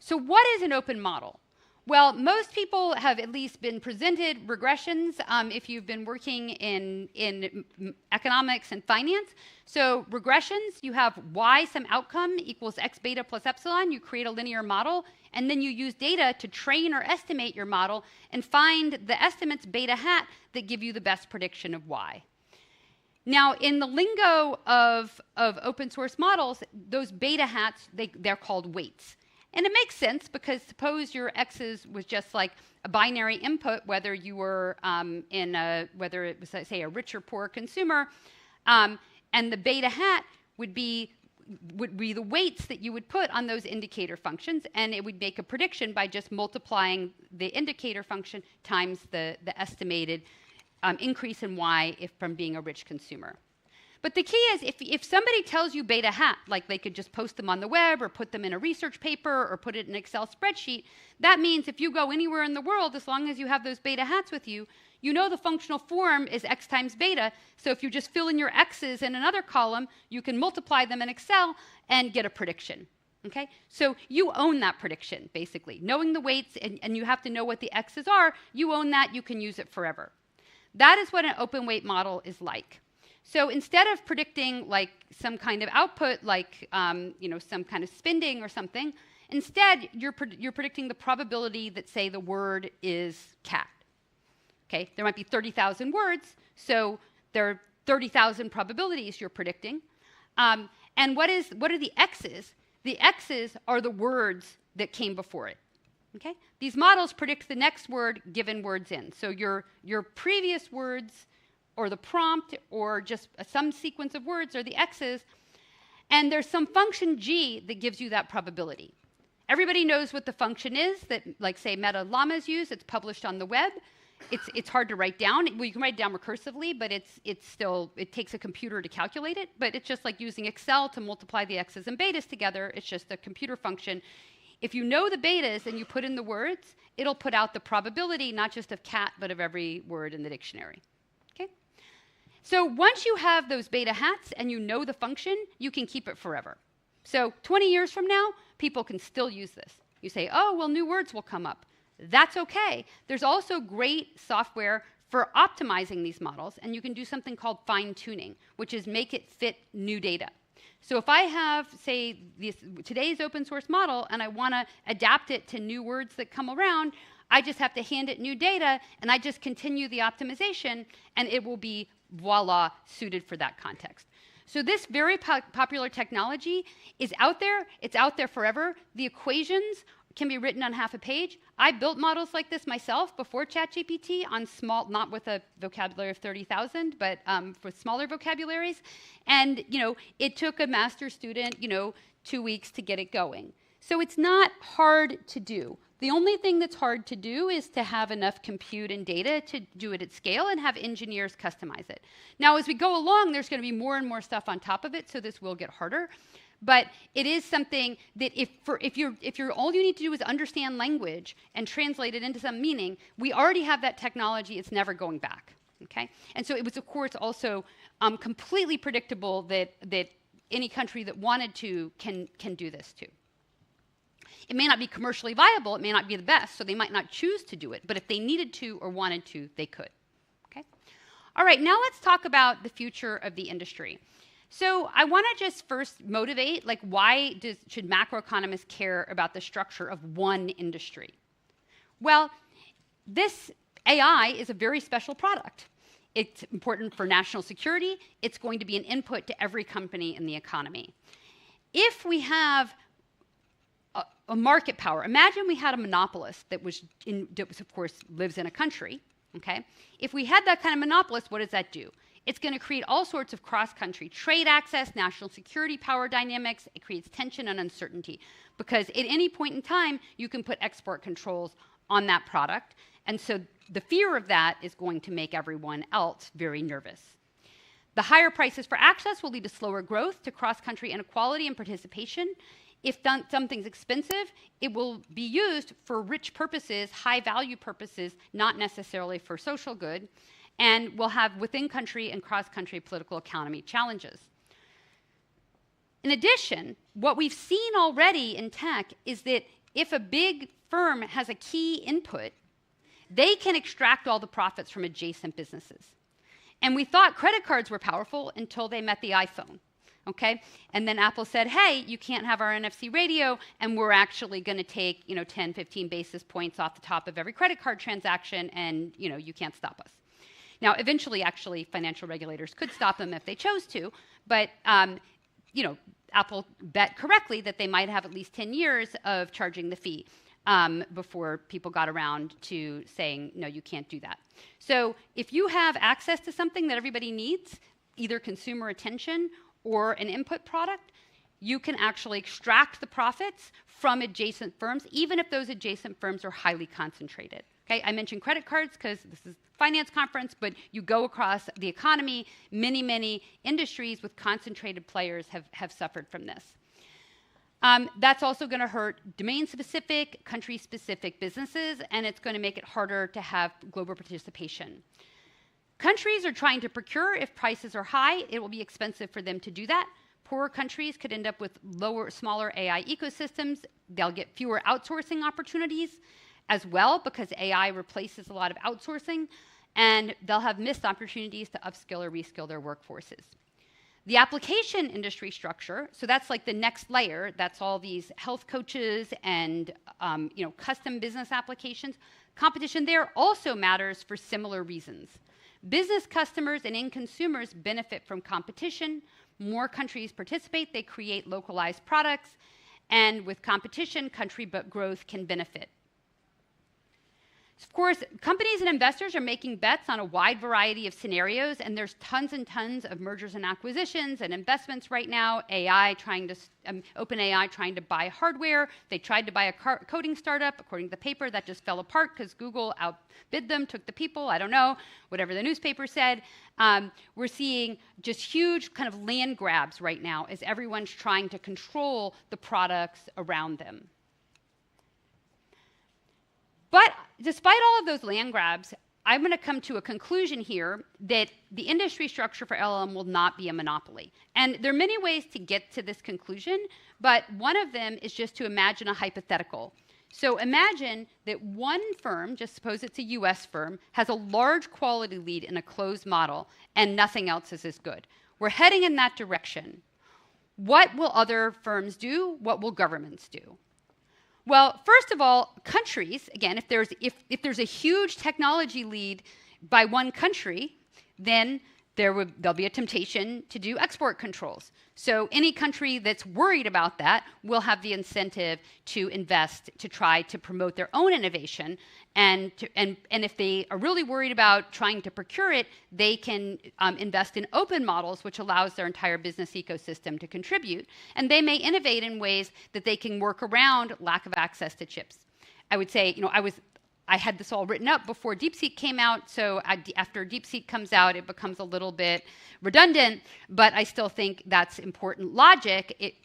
So what is an open model? Well, most people have at least been presented regressions if you've been working in economics and finance. So regressions, you have y some outcome equals x beta plus epsilon. You create a linear model, and then you use data to train or estimate your model and find the estimates beta hat that give you the best prediction of y. Now, in the lingo of open source models, those beta hats, they're called weights. And it makes sense, because suppose your x's was just like a binary input, whether you were whether it was, say, a rich or poor consumer, and the beta hat would be the weights that you would put on those indicator functions, and it would make a prediction by just multiplying the indicator function times the estimated increase in y from being a rich consumer. But the key is, if somebody tells you beta hat, like they could just post them on the web or put them in a research paper or put it in an Excel spreadsheet, that means if you go anywhere in the world, as long as you have those beta hats with you, you know the functional form is x times beta. So if you just fill in your x's in another column, you can multiply them in Excel and get a prediction. Okay? So you own that prediction, basically. Knowing the weights, and you have to know what the x's are, you own that, you can use it forever. That is what an open weight model is like. So instead of predicting some kind of output, some kind of spending or something, Instead, you're predicting the probability that, say, the word is cat. Okay, there might be 30,000 words, so there are 30,000 probabilities you're predicting. And what are the X's? The X's are the words that came before it. Okay? These models predict the next word given words in. So your previous words or the prompt or just some sequence of words are the X's, and there's some function G that gives you that probability. Everybody knows what the function is that, like, say, Meta Llamas use. It's published on the web. It's hard to write down. Well, you can write it down recursively, but it takes a computer to calculate it. But it's just like using Excel to multiply the X's and betas together. It's just a computer function. If you know the betas and you put in the words, it'll put out the probability, not just of cat, but of every word in the dictionary. Okay? So once you have those beta hats and you know the function, you can keep it forever. So 20 years from now, people can still use this. You say, oh, well, new words will come up. That's okay. There's also great software for optimizing these models, and you can do something called fine-tuning, which is make it fit new data. So if I have, say, today's open source model, and I want to adapt it to new words that come around, I just have to hand it new data, and I just continue the optimization, and it will be, voila, suited for that context. So this very popular technology is out there. It's out there forever. The equations can be written on half a page. I built models like this myself before ChatGPT on small, not with a vocabulary of 30,000, but for smaller vocabularies. And, it took a master's student, 2 weeks to get it going. So it's not hard to do. The only thing that's hard to do is to have enough compute and data to do it at scale and have engineers customize it. Now, as we go along, there's going to be more and more stuff on top of it, so this will get harder. But it is something that if you're all you need to do is understand language and translate it into some meaning, we already have that technology. It's never going back. Okay? And so it was, of course, also completely predictable that any country that wanted to can do this too. It may not be commercially viable. It may not be the best, so they might not choose to do it. But if they needed to or wanted to, they could. Okay? All right, now let's talk about the future of the industry. So I want to just first motivate, like, why should macroeconomists care about the structure of one industry? Well, this AI is a very special product. It's important for national security. It's going to be an input to every company in the economy. If we have a market power, imagine we had a monopolist that was, of course, lives in a country. Okay? If we had that kind of monopolist, what does that do? It's going to create all sorts of cross-country trade access, national security power dynamics. It creates tension and uncertainty because at any point in time, you can put export controls on that product. And so the fear of that is going to make everyone else very nervous. The higher prices for access will lead to slower growth, to cross-country inequality and participation. If something's expensive, it will be used for rich purposes, high-value purposes, not necessarily for social good. And we'll have within-country and cross-country political economy challenges. In addition, what we've seen already in tech is that if a big firm has a key input, they can extract all the profits from adjacent businesses. And we thought credit cards were powerful until they met the iPhone. Okay? And then Apple said, hey, you can't have our NFC radio, and we're actually going to take 10, 15 basis points off the top of every credit card transaction, and you can't stop us. Now, eventually, actually, financial regulators could stop them if they chose to, but Apple bet correctly that they might have at least 10 years of charging the fee before people got around to saying, no, you can't do that. So if you have access to something that everybody needs, either consumer attention or an input product, you can actually extract the profits from adjacent firms, even if those adjacent firms are highly concentrated. Okay, I mentioned credit cards because this is a finance conference, but you go across the economy, many industries with concentrated players have suffered from this. That's also going to hurt domain-specific, country-specific businesses, and it's going to make it harder to have global participation. Countries are trying to procure. If prices are high, it will be expensive for them to do that. Poorer countries could end up with smaller AI ecosystems. They'll get fewer outsourcing opportunities as well because AI replaces a lot of outsourcing, and they'll have missed opportunities to upskill or reskill their workforces. The application industry structure, so that's like the next layer. That's all these health coaches and custom business applications. Competition there also matters for similar reasons. Business customers and end consumers benefit from competition. More countries participate, they create localized products, and with competition, country growth can benefit. Of course, companies and investors are making bets on a wide variety of scenarios, and there's tons and tons of mergers and acquisitions and investments right now. OpenAI trying to buy hardware. They tried to buy a coding startup. According to the paper, that just fell apart because Google outbid them, took the people. I don't know, whatever the newspaper said. We're seeing just huge kind of land grabs right now as everyone's trying to control the products around them. But despite all of those land grabs, I'm going to come to a conclusion here that the industry structure for LLM will not be a monopoly. And there are many ways to get to this conclusion, but one of them is just to imagine a hypothetical. So imagine that one firm, just suppose it's a US firm, has a large quality lead in a closed model and nothing else is as good. We're heading in that direction. What will other firms do? What will governments do? Well, first of all, countries, again, if there's a huge technology lead by one country, then there'll be a temptation to do export controls. So any country that's worried about that will have the incentive to invest to try to promote their own innovation. And if they are really worried about trying to procure it, they can invest in open models, which allows their entire business ecosystem to contribute. And they may innovate in ways that they can work around lack of access to chips. I would say, I had this all written up before DeepSeek came out, so after DeepSeek comes out, it becomes a little bit redundant, but I still think that's important logic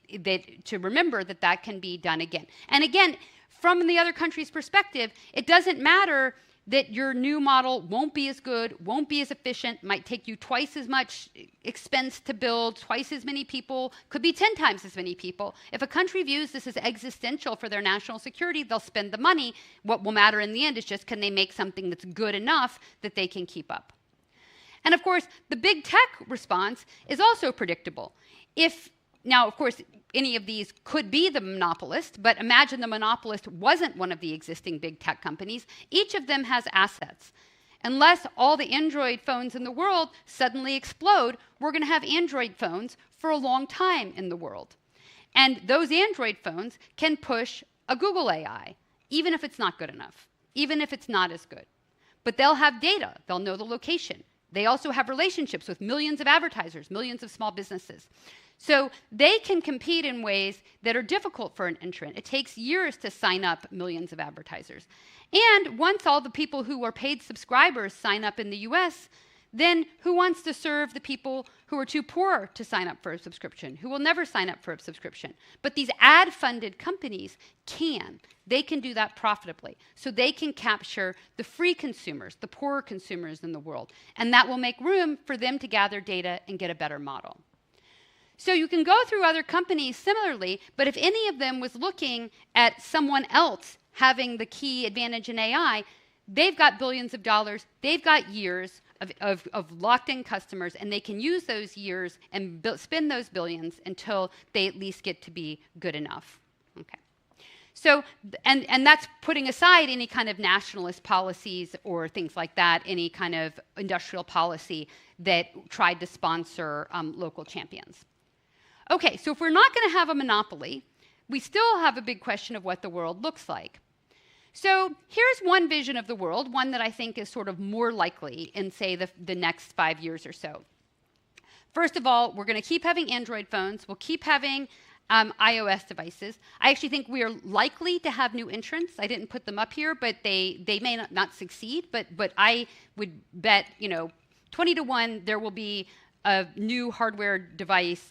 to remember that can be done again. And again, from the other country's perspective, it doesn't matter that your new model won't be as good, won't be as efficient, might take you twice as much expense to build, twice as many people, could be 10 times as many people. If a country views this as existential for their national security, they'll spend the money. What will matter in the end is just can they make something that's good enough that they can keep up. And of course, the big tech response is also predictable. Now, of course, any of these could be the monopolist, but imagine the monopolist wasn't one of the existing big tech companies. Each of them has assets. Unless all the Android phones in the world suddenly explode, we're going to have Android phones for a long time in the world. And those Android phones can push a Google AI, even if it's not good enough, even if it's not as good. But they'll have data. They'll know the location. They also have relationships with millions of advertisers, millions of small businesses. So they can compete in ways that are difficult for an entrant. It takes years to sign up millions of advertisers. And once all the people who are paid subscribers sign up in the US, then who wants to serve the people who are too poor to sign up for a subscription, who will never sign up for a subscription? But these ad-funded companies can. They can do that profitably. So they can capture the free consumers, the poorer consumers in the world. And that will make room for them to gather data and get a better model. So you can go through other companies similarly, but if any of them was looking at someone else having the key advantage in AI, they've got billions of dollars, they've got years of locked-in customers, and they can use those years and spend those billions until they at least get to be good enough. Okay. So, and that's putting aside any kind of nationalist policies or things like that, any kind of industrial policy that tried to sponsor local champions. Okay, so if we're not going to have a monopoly, we still have a big question of what the world looks like. So here's one vision of the world, one that I think is sort of more likely in, say, the next 5 years or so. First of all, we're going to keep having Android phones. We'll keep having iOS devices. I actually think we are likely to have new entrants. I didn't put them up here, but they may not succeed. But I would bet 20 to 1 there will be a new hardware device,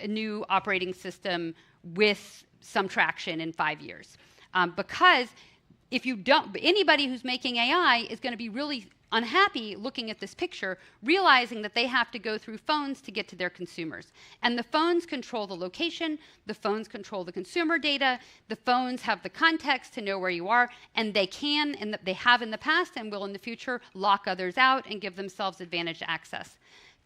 a new operating system with some traction in 5 years. Because if you don't, anybody who's making AI is going to be really unhappy looking at this picture, realizing that they have to go through phones to get to their consumers. And the phones control the location, the phones control the consumer data, the phones have the context to know where you are, and they can, and they have in the past and will in the future, lock others out and give themselves advantaged access.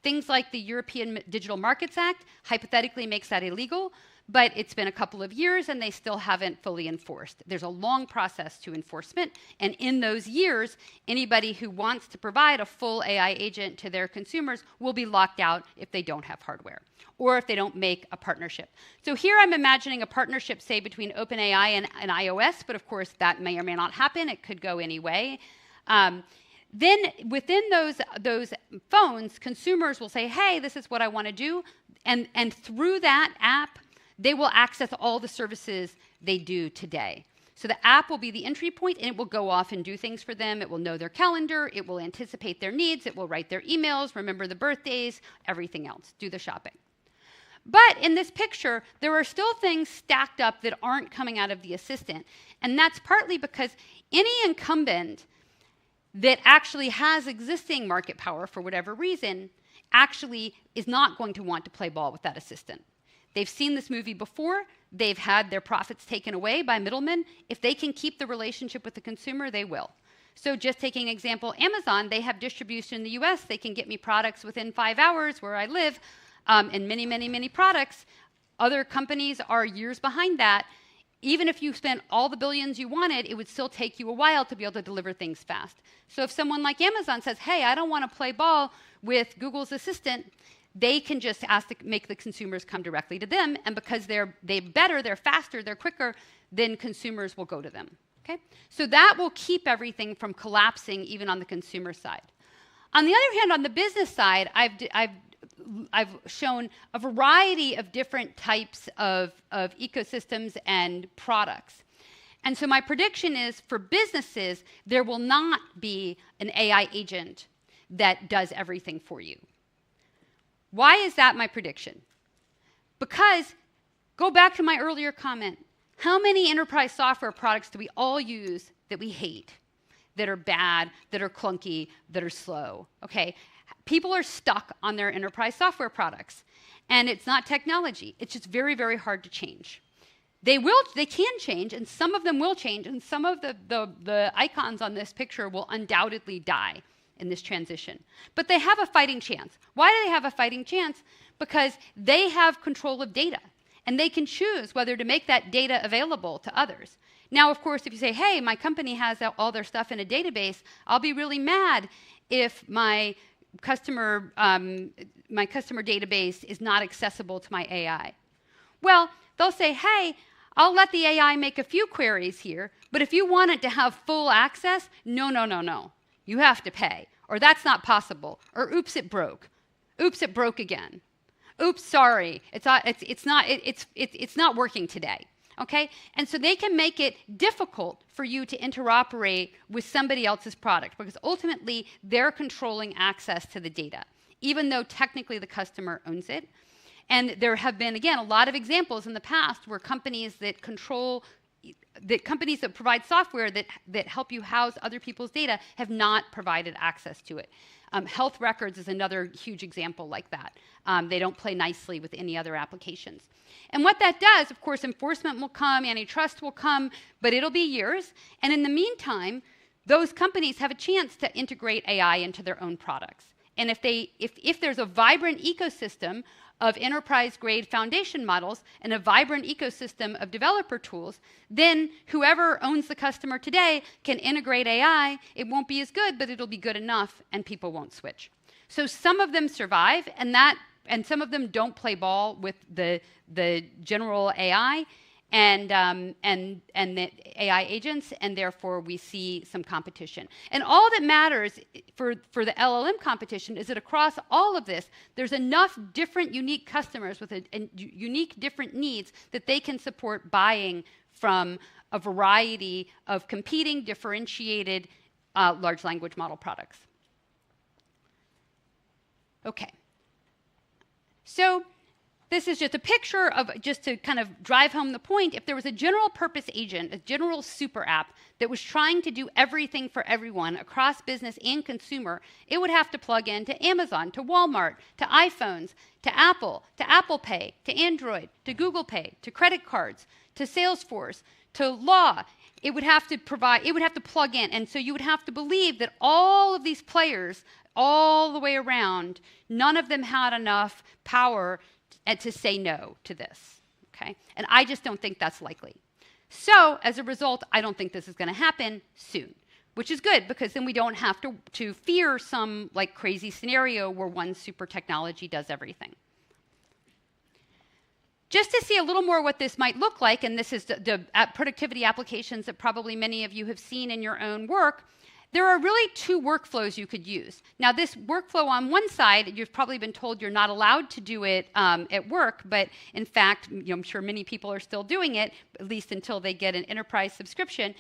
Things like the European Digital Markets Act hypothetically makes that illegal, but it's been a couple of years and they still haven't fully enforced. There's a long process to enforcement, and in those years, anybody who wants to provide a full AI agent to their consumers will be locked out if they don't have hardware, or if they don't make a partnership. So here I'm imagining a partnership, say, between OpenAI and iOS, but of course that may or may not happen. It could go any way. Then within those phones, consumers will say, hey, this is what I want to do. And through that app, they will access all the services they do today. So the app will be the entry point, and it will go off and do things for them. It will know their calendar. It will anticipate their needs. It will write their emails, remember the birthdays, everything else, do the shopping. But in this picture, there are still things stacked up that aren't coming out of the assistant. And that's partly because any incumbent that actually has existing market power for whatever reason actually is not going to want to play ball with that assistant. They've seen this movie before. They've had their profits taken away by middlemen. If they can keep the relationship with the consumer, they will. So just taking an example, Amazon, they have distribution in the US. They can get me products within 5 hours where I live, and many, many, many products. Other companies are years behind that. Even if you spent all the billions you wanted, it would still take you a while to be able to deliver things fast. So if someone like Amazon says, hey, I don't want to play ball with Google's assistant, they can just ask to make the consumers come directly to them, and because they're better, they're faster, they're quicker, then consumers will go to them. Okay? So that will keep everything from collapsing even on the consumer side. On the other hand, on the business side, I've shown a variety of different types of ecosystems and products. And so my prediction is for businesses, there will not be an AI agent that does everything for you. Why is that my prediction? Because, go back to my earlier comment, how many enterprise software products do we all use that we hate, that are bad, that are clunky, that are slow? Okay, people are stuck on their enterprise software products, and it's not technology. It's just very, very hard to change. They can change, and some of them will change, and some of the icons on this picture will undoubtedly die in this transition. But they have a fighting chance. Why do they have a fighting chance? Because they have control of data, and they can choose whether to make that data available to others. Now, of course, if you say, hey, my company has all their stuff in a database, I'll be really mad if my customer database is not accessible to my AI. Well, they'll say, hey, I'll let the AI make a few queries here, but if you want it to have full access, no. You have to pay, or that's not possible, or oops, it broke. Oops, it broke again. Oops, sorry, it's not working today. Okay, and so they can make it difficult for you to interoperate with somebody else's product because ultimately they're controlling access to the data, even though technically the customer owns it. And there have been, again, a lot of examples in the past where companies that provide software that help you house other people's data have not provided access to it. Health records is another huge example like that. They don't play nicely with any other applications. And what that does, of course, enforcement will come, antitrust will come, but it'll be years. And in the meantime, those companies have a chance to integrate AI into their own products. And if there's a vibrant ecosystem of enterprise-grade foundation models and a vibrant ecosystem of developer tools, then whoever owns the customer today can integrate AI. It won't be as good, but it'll be good enough, and people won't switch. So some of them survive, and some of them don't play ball with the general AI and the AI agents, and therefore we see some competition. And all that matters for the LLM competition is that across all of this, there's enough different unique customers with unique different needs that they can support buying from a variety of competing, differentiated large language model products. Okay. So this is just a picture of, just to kind of drive home the point, if there was a general purpose agent, a general super app that was trying to do everything for everyone across business and consumer, it would have to plug into Amazon, to Walmart, to iPhones, to Apple Pay, to Android, to Google Pay, to credit cards, to Salesforce, to law. It would have to plug in. And so you would have to believe that all of these players all the way around, none of them had enough power to say no to this, okay? And I just don't think that's likely. So as a result, I don't think this is going to happen soon, which is good because then we don't have to fear some like crazy scenario where one super technology does everything. Just to see a little more what this might look like, and this is the productivity applications that probably many of you have seen in your own work, there are really two workflows you could use. Now, this workflow on one side, you've probably been told you're not allowed to do it at work, but in fact, I'm sure many people are still doing it, at least until they get an enterprise subscription.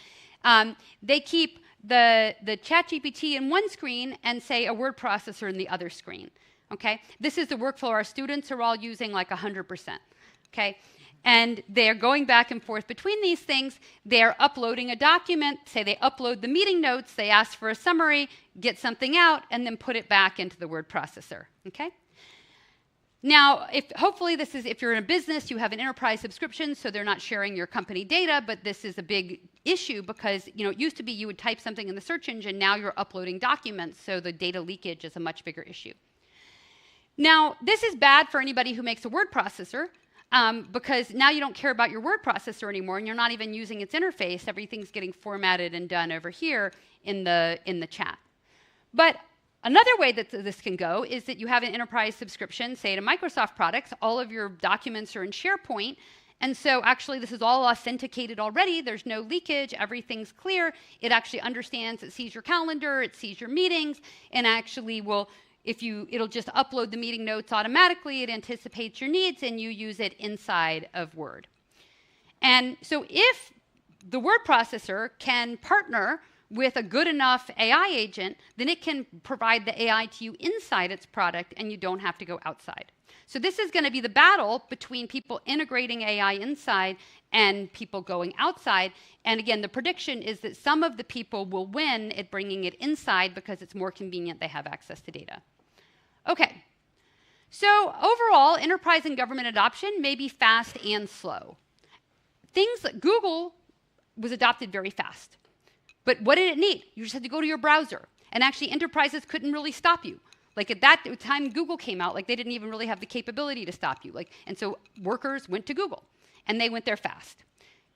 They keep the ChatGPT in one screen and, say, a word processor in the other screen. Okay? This is the workflow our students are all using like 100%. Okay? And they're going back and forth between these things. They're uploading a document. Say they upload the meeting notes. They ask for a summary, get something out, and then put it back into the word processor. Okay? Now, hopefully this is, if you're in a business, you have an enterprise subscription, so they're not sharing your company data, but this is a big issue because, it used to be you would type something in the search engine. Now you're uploading documents, so the data leakage is a much bigger issue. Now, this is bad for anybody who makes a word processor. Because now you don't care about your word processor anymore, and you're not even using its interface. Everything's getting formatted and done over here in the chat. But another way that this can go is that you have an enterprise subscription, say to Microsoft products. All of your documents are in SharePoint, and so actually this is all authenticated already. There's no leakage. Everything's clear. It actually understands. It sees your calendar. It sees your meetings, and actually will. It'll just upload the meeting notes automatically, it anticipates your needs, and you use it inside of Word. And so if the word processor can partner with a good enough AI agent, then it can provide the AI to you inside its product, and you don't have to go outside. So this is going to be the battle between people integrating AI inside and people going outside. And again, the prediction is that some of the people will win at bringing it inside because it's more convenient, they have access to data. Okay, so overall, enterprise and government adoption may be fast and slow. Things like Google was adopted very fast. But what did it need? You just had to go to your browser. And actually, enterprises couldn't really stop you. Like at that time Google came out, like they didn't even really have the capability to stop you. And so workers went to Google, and they went there fast.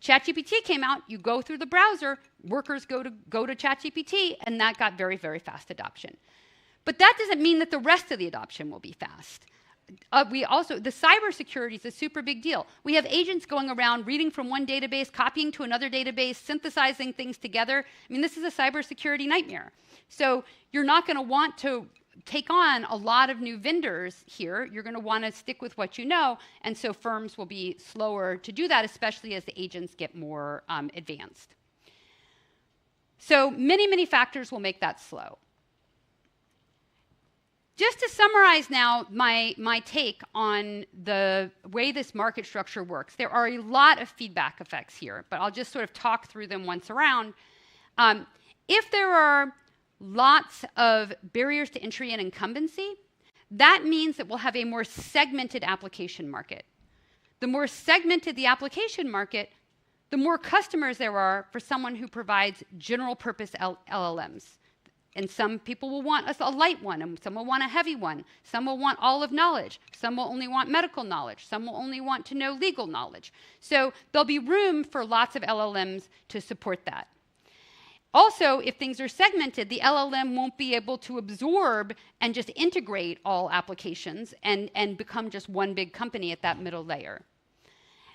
ChatGPT came out, you go through the browser, workers go to ChatGPT, and that got very, very fast adoption. But that doesn't mean that the rest of the adoption will be fast. The cybersecurity is a super big deal. We have agents going around reading from one database, copying to another database, synthesizing things together. I mean, this is a cybersecurity nightmare. So you're not going to want to take on a lot of new vendors here. You're going to want to stick with what you know, and so firms will be slower to do that, especially as the agents get more advanced. So many, many factors will make that slow. Just to summarize now my take on the way this market structure works, there are a lot of feedback effects here, but I'll just sort of talk through them once around. If there are lots of barriers to entry and incumbency, that means that we'll have a more segmented application market. The more segmented the application market, the more customers there are for someone who provides general purpose LLMs. And some people will want a light one, and some will want a heavy one. Some will want all of knowledge. Some will only want medical knowledge. Some will only want to know legal knowledge. So there'll be room for lots of LLMs to support that. Also, if things are segmented, the LLM won't be able to absorb and just integrate all applications and become just one big company at that middle layer.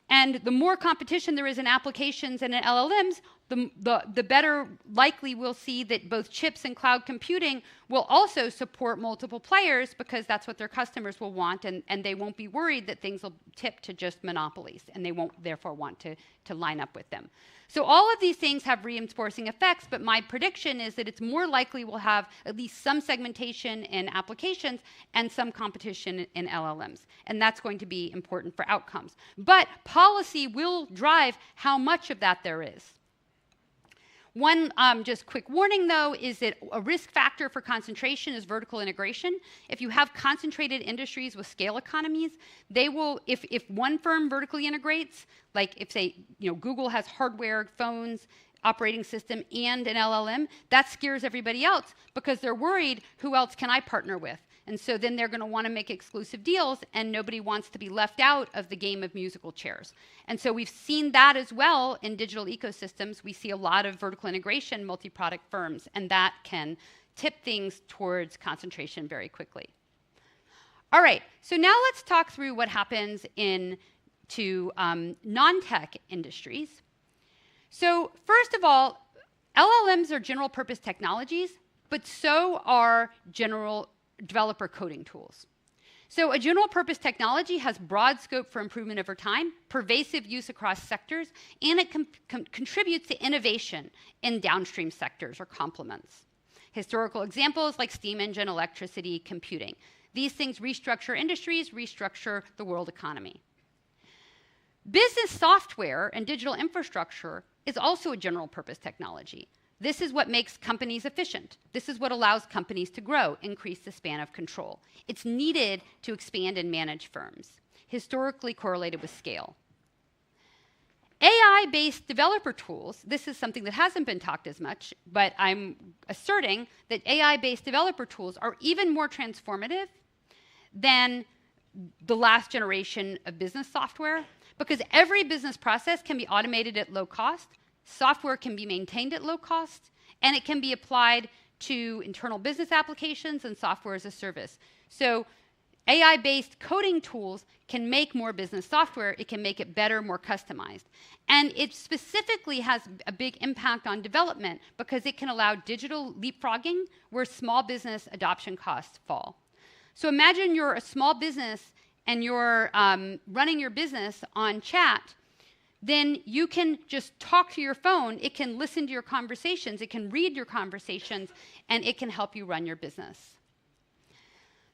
And the more competition there is in applications and in LLMs, the better likely we'll see that both chips and cloud computing will also support multiple players because that's what their customers will want, and they won't be worried that things will tip to just monopolies, and they won't therefore want to line up with them. So all of these things have reinforcing effects, but my prediction is that it's more likely we'll have at least some segmentation in applications and some competition in LLMs. And that's going to be important for outcomes. But policy will drive how much of that there is. One just quick warning, though, is that a risk factor for concentration is vertical integration. If you have concentrated industries with scale economies, they will, if one firm vertically integrates, like if, say, Google has hardware, phones, operating system and an LLM, that scares everybody else because they're worried, who else can I partner with? And so then they're going to want to make exclusive deals, and nobody wants to be left out of the game of musical chairs. And so we've seen that as well in digital ecosystems. We see a lot of vertical integration, multi-product firms, and that can tip things towards concentration very quickly. All right, so now let's talk through what happens to non-tech industries. So first of all, LLMs are general purpose technologies, but so are general developer coding tools. So a general purpose technology has broad scope for improvement over time, pervasive use across sectors, and it contributes to innovation in downstream sectors or complements. Historical examples like steam engine, electricity, computing. These things restructure industries, restructure the world economy. Business software and digital infrastructure is also a general purpose technology. This is what makes companies efficient. This is what allows companies to grow, increase the span of control. It's needed to expand and manage firms, historically correlated with scale. AI-based developer tools, this is something that hasn't been talked as much, but I'm asserting that AI-based developer tools are even more transformative than the last generation of business software, because every business process can be automated at low cost, software can be maintained at low cost, and it can be applied to internal business applications and software as a service. So AI-based coding tools can make more business software. It can make it better, more customized. And it specifically has a big impact on development because it can allow digital leapfrogging where small business adoption costs fall. So imagine you're a small business and you're running your business on chat. Then you can just talk to your phone. It can listen to your conversations. It can read your conversations, and it can help you run your business.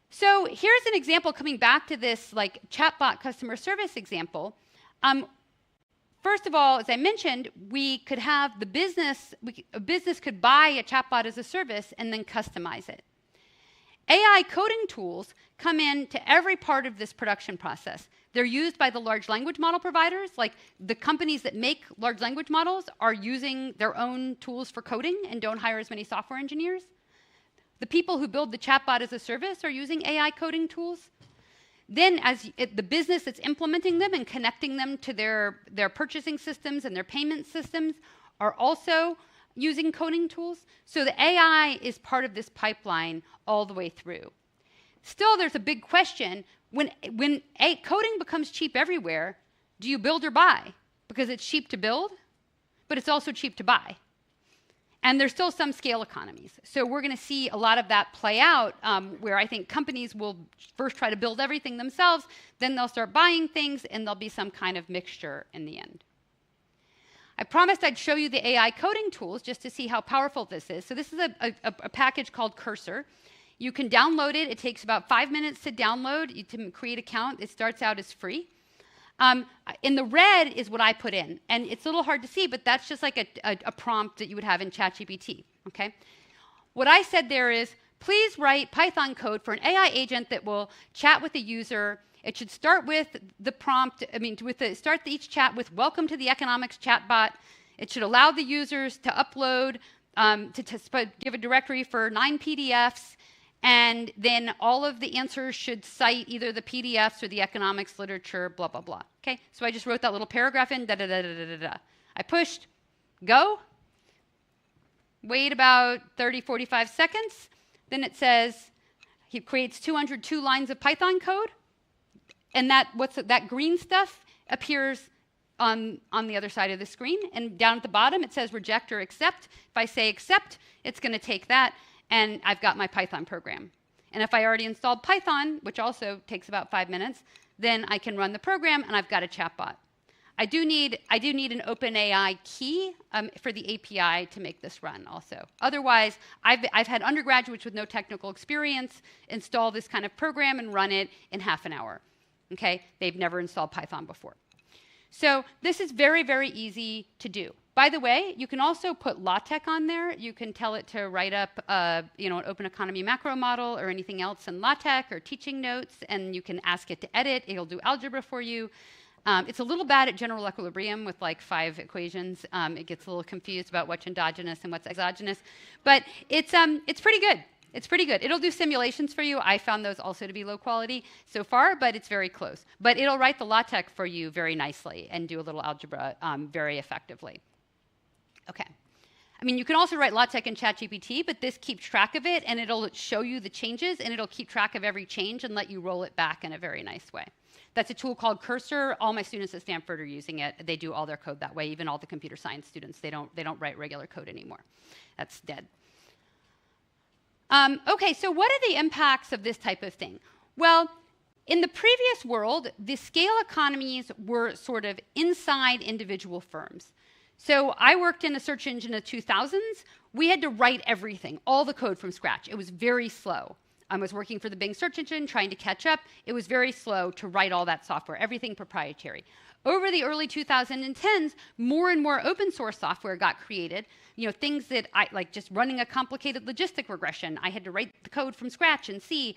So here's an example coming back to this like chatbot customer service example. First of all, as I mentioned, we could have the business, a business could buy a chatbot as a service and then customize it. AI coding tools come into every part of this production process. They're used by the large language model providers, like the companies that make large language models are using their own tools for coding and don't hire as many software engineers. The people who build the chatbot as a service are using AI coding tools. Then the business that's implementing them and connecting them to their purchasing systems and their payment systems are also using coding tools. So the AI is part of this pipeline all the way through. Still, there's a big question. When coding becomes cheap everywhere, do you build or buy? Because it's cheap to build, but it's also cheap to buy. And there's still some scale economies. So we're going to see a lot of that play out where I think companies will first try to build everything themselves, then they'll start buying things, and there'll be some kind of mixture in the end. I promised I'd show you the AI coding tools just to see how powerful this is. So this is a package called Cursor. You can download it. It takes about 5 minutes to download. You can create an account. It starts out as free. In the red is what I put in. And it's a little hard to see, but that's just like a prompt that you would have in ChatGPT. Okay? What I said there is, please write Python code for an AI agent that will chat with the user. It should start with the prompt, start each chat with welcome to the economics chatbot. It should allow the users to upload, give a directory for 9 PDFs, and then all of the answers should cite either the PDFs or the economics literature, blah, blah, blah. Okay, so I just wrote that little paragraph in, da, da, da, da, da, da, da. I pushed go, wait about 30, 45 seconds. Then it says he creates 202 lines of Python code. And that green stuff appears on the other side of the screen. And down at the bottom, it says reject or accept. If I say accept, it's going to take that, and I've got my Python program. And if I already installed Python, which also takes about 5 minutes, then I can run the program, and I've got a chatbot. I do need an OpenAI key for the API to make this run also. Otherwise, I've had undergraduates with no technical experience install this kind of program and run it in half an hour. Okay, they've never installed Python before. So this is very, very easy to do. By the way, you can also put LaTeX on there. You can tell it to write up an open economy macro model or anything else in LaTeX or teaching notes, and you can ask it to edit. It'll do algebra for you. It's a little bad at general equilibrium with like 5 equations. It gets a little confused about what's endogenous and what's exogenous. But it's pretty good. It's pretty good. It'll do simulations for you. I found those also to be low quality so far, but it's very close. But it'll write the LaTeX for you very nicely and do a little algebra very effectively. OK. I mean, you can also write LaTeX in ChatGPT, but this keeps track of it, and it'll show you the changes, and it'll keep track of every change and let you roll it back in a very nice way. That's a tool called Cursor. All my students at Stanford are using it. They do all their code that way, even all the computer science students. They don't write regular code anymore. That's dead. OK, so what are the impacts of this type of thing? Well, in the previous world, the scale economies were sort of inside individual firms. So I worked in a search engine in the 2000s. We had to write everything, all the code from scratch. It was very slow. I was working for the Bing search engine, trying to catch up. It was very slow to write all that software, everything proprietary. Over the early 2010s, more and more open source software got created. You know, things that like just running a complicated logistic regression. I had to write the code from scratch in C#,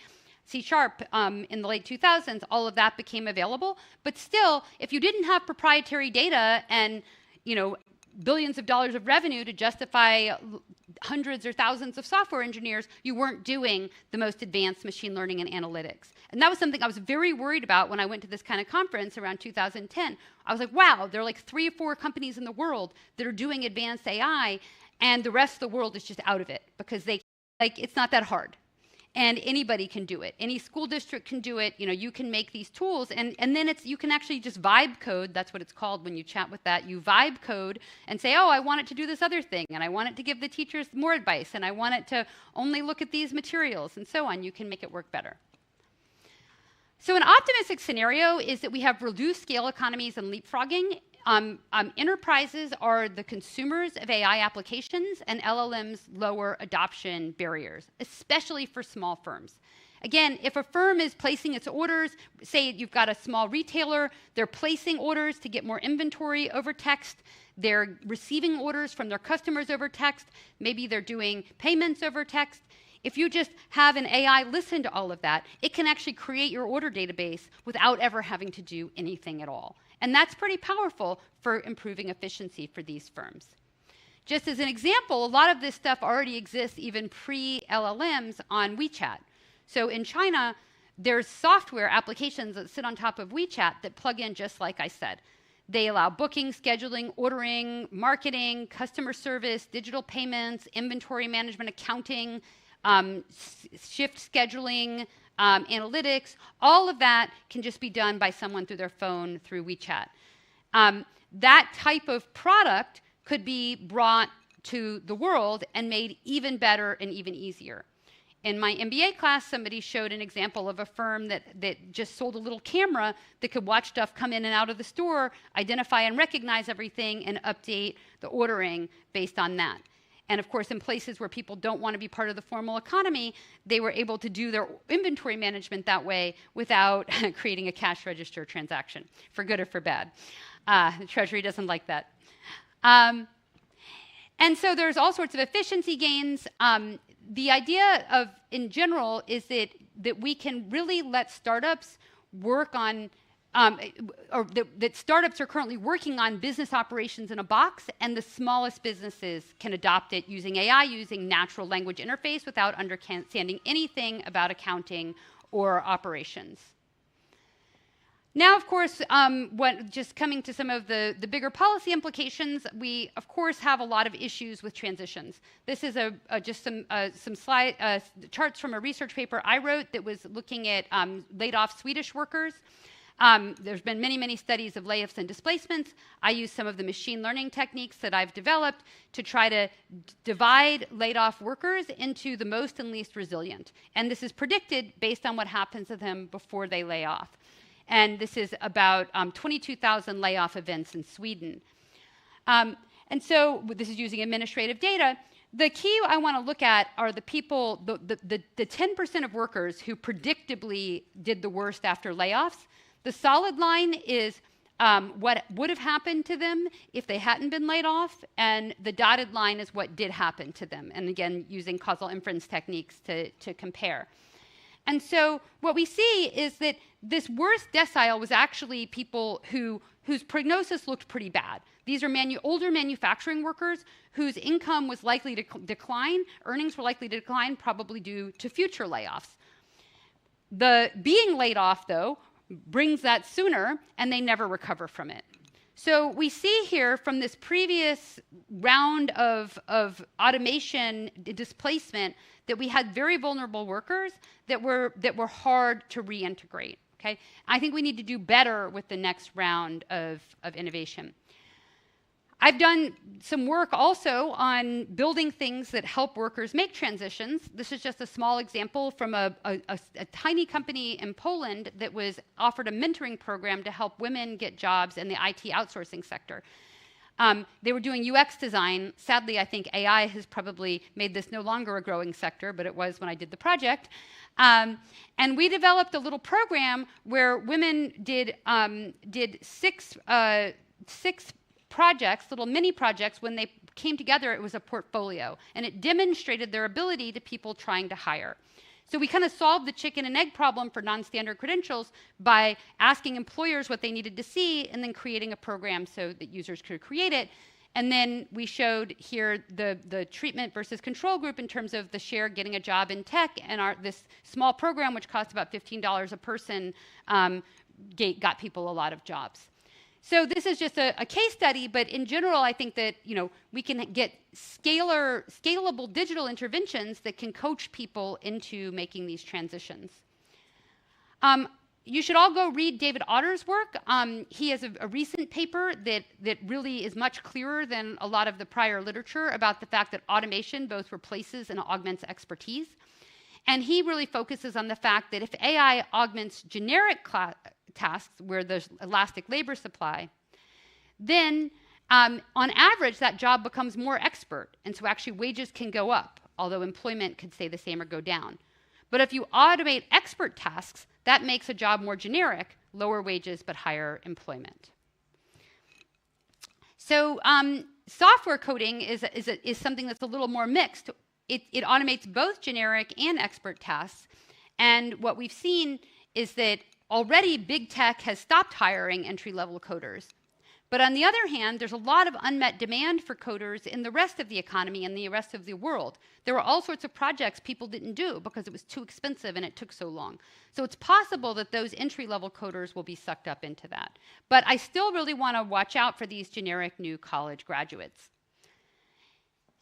in the late 2000s. All of that became available. But still, if you didn't have proprietary data and, you know, billions of dollars of revenue to justify hundreds or thousands of software engineers, you weren't doing the most advanced machine learning and analytics. And that was something I was very worried about when I went to this kind of conference around 2010. I was like, wow, there are like 3 or 4 companies in the world that are doing advanced AI, and the rest of the world is just out of it because it's not that hard. And anybody can do it. Any school district can do it. You know, you can make these tools, and then you can actually just vibe code. That's what it's called when you chat with that. You vibe code and say, oh, I want it to do this other thing, and I want it to give the teachers more advice, and I want it to only look at these materials, and so on. You can make it work better. So an optimistic scenario is that we have reduced scale economies and leapfrogging. Enterprises are the consumers of AI applications, and LLMs lower adoption barriers, especially for small firms. Again, if a firm is placing its orders, say you've got a small retailer, they're placing orders to get more inventory over text, they're receiving orders from their customers over text, maybe they're doing payments over text. If you just have an AI listen to all of that, it can actually create your order database without ever having to do anything at all. And that's pretty powerful for improving efficiency for these firms. Just as an example, a lot of this stuff already exists even pre-LLMs on WeChat. So in China, there's software applications that sit on top of WeChat that plug in just like I said. They allow booking, scheduling, ordering, marketing, customer service, digital payments, inventory management, accounting, shift scheduling, analytics. All of that can just be done by someone through their phone through WeChat. That type of product could be brought to the world and made even better and even easier. In my MBA class, somebody showed an example of a firm that just sold a little camera that could watch stuff come in and out of the store, identify and recognize everything, and update the ordering based on that. And of course, in places where people don't want to be part of the formal economy, they were able to do their inventory management that way without creating a cash register transaction, for good or for bad. The Treasury doesn't like that. And so there's all sorts of efficiency gains. The idea of, in general, is that we can really let startups work on that startups are currently working on business operations in a box, and the smallest businesses can adopt it using AI, using natural language interface without understanding anything about accounting or operations. Now, of course, just coming to some of the bigger policy implications, we, of course, have a lot of issues with transitions. This is just some charts from a research paper I wrote that was looking at laid-off Swedish workers. There's been many, many studies of layoffs and displacements. I use some of the machine learning techniques that I've developed to try to divide laid-off workers into the most and least resilient. And this is predicted based on what happens to them before they lay off. And this is about 22,000 layoff events in Sweden. And so this is using administrative data. The key I want to look at are the people, the 10% of workers who predictably did the worst after layoffs. The solid line is what would have happened to them if they hadn't been laid off, and the dotted line is what did happen to them, and again, using causal inference techniques to compare. And so what we see is that this worst decile was actually people whose prognosis looked pretty bad. These are older manufacturing workers whose income was likely to decline, earnings were likely to decline, probably due to future layoffs. The being laid off, though, brings that sooner, and they never recover from it. So we see here from this previous round of automation displacement that we had very vulnerable workers that were hard to reintegrate. Okay? I think we need to do better with the next round of innovation. I've done some work also on building things that help workers make transitions. This is just a small example from a tiny company in Poland that was offered a mentoring program to help women get jobs in the IT outsourcing sector. They were doing UX design. Sadly, I think AI has probably made this no longer a growing sector, but it was when I did the project. And we developed a little program where women did six projects, little mini projects. When they came together, it was a portfolio, and it demonstrated their ability to people trying to hire. So we kind of solved the chicken and egg problem for non-standard credentials by asking employers what they needed to see and then creating a program so that users could create it. And then we showed here the treatment versus control group in terms of the share getting a job in tech, and this small program, which cost about $15 a person, got people a lot of jobs. So this is just a case study, but in general, I think that we can get scalable digital interventions that can coach people into making these transitions. You should all go read David Otter's work. He has a recent paper that really is much clearer than a lot of the prior literature about the fact that automation both replaces and augments expertise. And he really focuses on the fact that if AI augments generic tasks where there's elastic labor supply, then on average, that job becomes more expert. And so actually wages can go up, although employment could stay the same or go down. But if you automate expert tasks, that makes a job more generic, lower wages but higher employment. So software coding is something that's a little more mixed. It automates both generic and expert tasks. And what we've seen is that already big tech has stopped hiring entry-level coders. But on the other hand, there's a lot of unmet demand for coders in the rest of the economy and the rest of the world. There were all sorts of projects people didn't do because it was too expensive and it took so long. So it's possible that those entry-level coders will be sucked up into that. But I still really want to watch out for these generic new college graduates.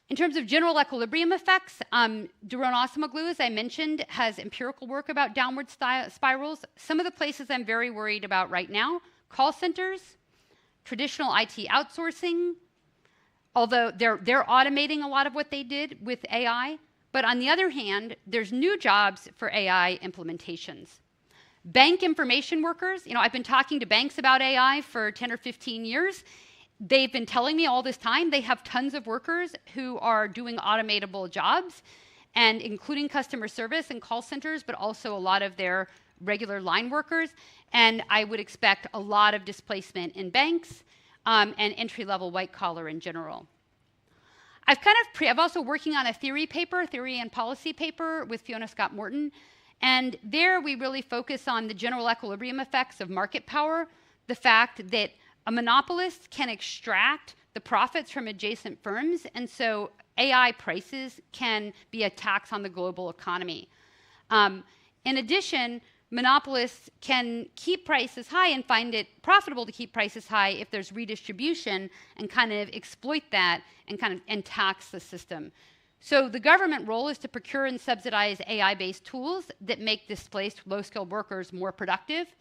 In terms of general equilibrium effects, Daron Acemoglu, as I mentioned, has empirical work about downward spirals. Some of the places I'm very worried about right now: call centers, traditional IT outsourcing, although they're automating a lot of what they did with AI. But on the other hand, there's new jobs for AI implementations. Bank information workers, I've been talking to banks about AI for 10 or 15 years. They've been telling me all this time they have tons of workers who are doing automatable jobs, and including customer service and call centers, but also a lot of their regular line workers. And I would expect a lot of displacement in banks and entry-level white collar in general. I'm also working on a theory and policy paper with Fiona Scott Morton. And there we really focus on the general equilibrium effects of market power, the fact that a monopolist can extract the profits from adjacent firms, and so AI prices can be a tax on the global economy. In addition, monopolists can keep prices high and find it profitable to keep prices high if there's redistribution, and kind of exploit that and tax the system. So the government role is to procure and subsidize AI-based tools that make displaced low-skilled workers more productive,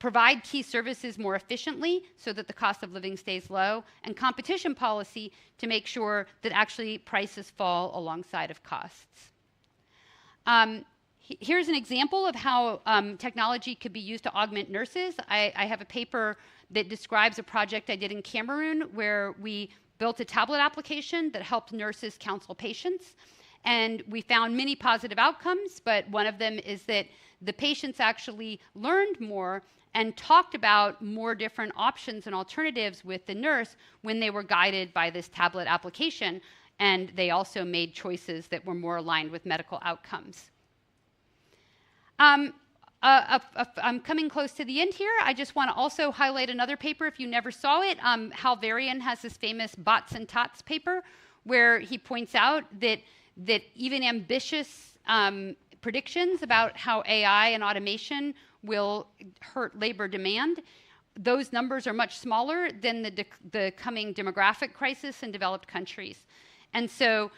provide key services more efficiently so that the cost of living stays low, and competition policy to make sure that actually prices fall alongside of costs. Here's an example of how technology could be used to augment nurses. I have a paper that describes a project I did in Cameroon where we built a tablet application that helped nurses counsel patients. And we found many positive outcomes, but one of them is that the patients actually learned more and talked about more different options and alternatives with the nurse when they were guided by this tablet application. And they also made choices that were more aligned with medical outcomes. I'm coming close to the end here. I just want to also highlight another paper, if you never saw it. Hal Varian has this famous Bots and Tots paper, where he points out that even ambitious predictions about how AI and automation will hurt labor demand, those numbers are much smaller than the coming demographic crisis in developed countries. And so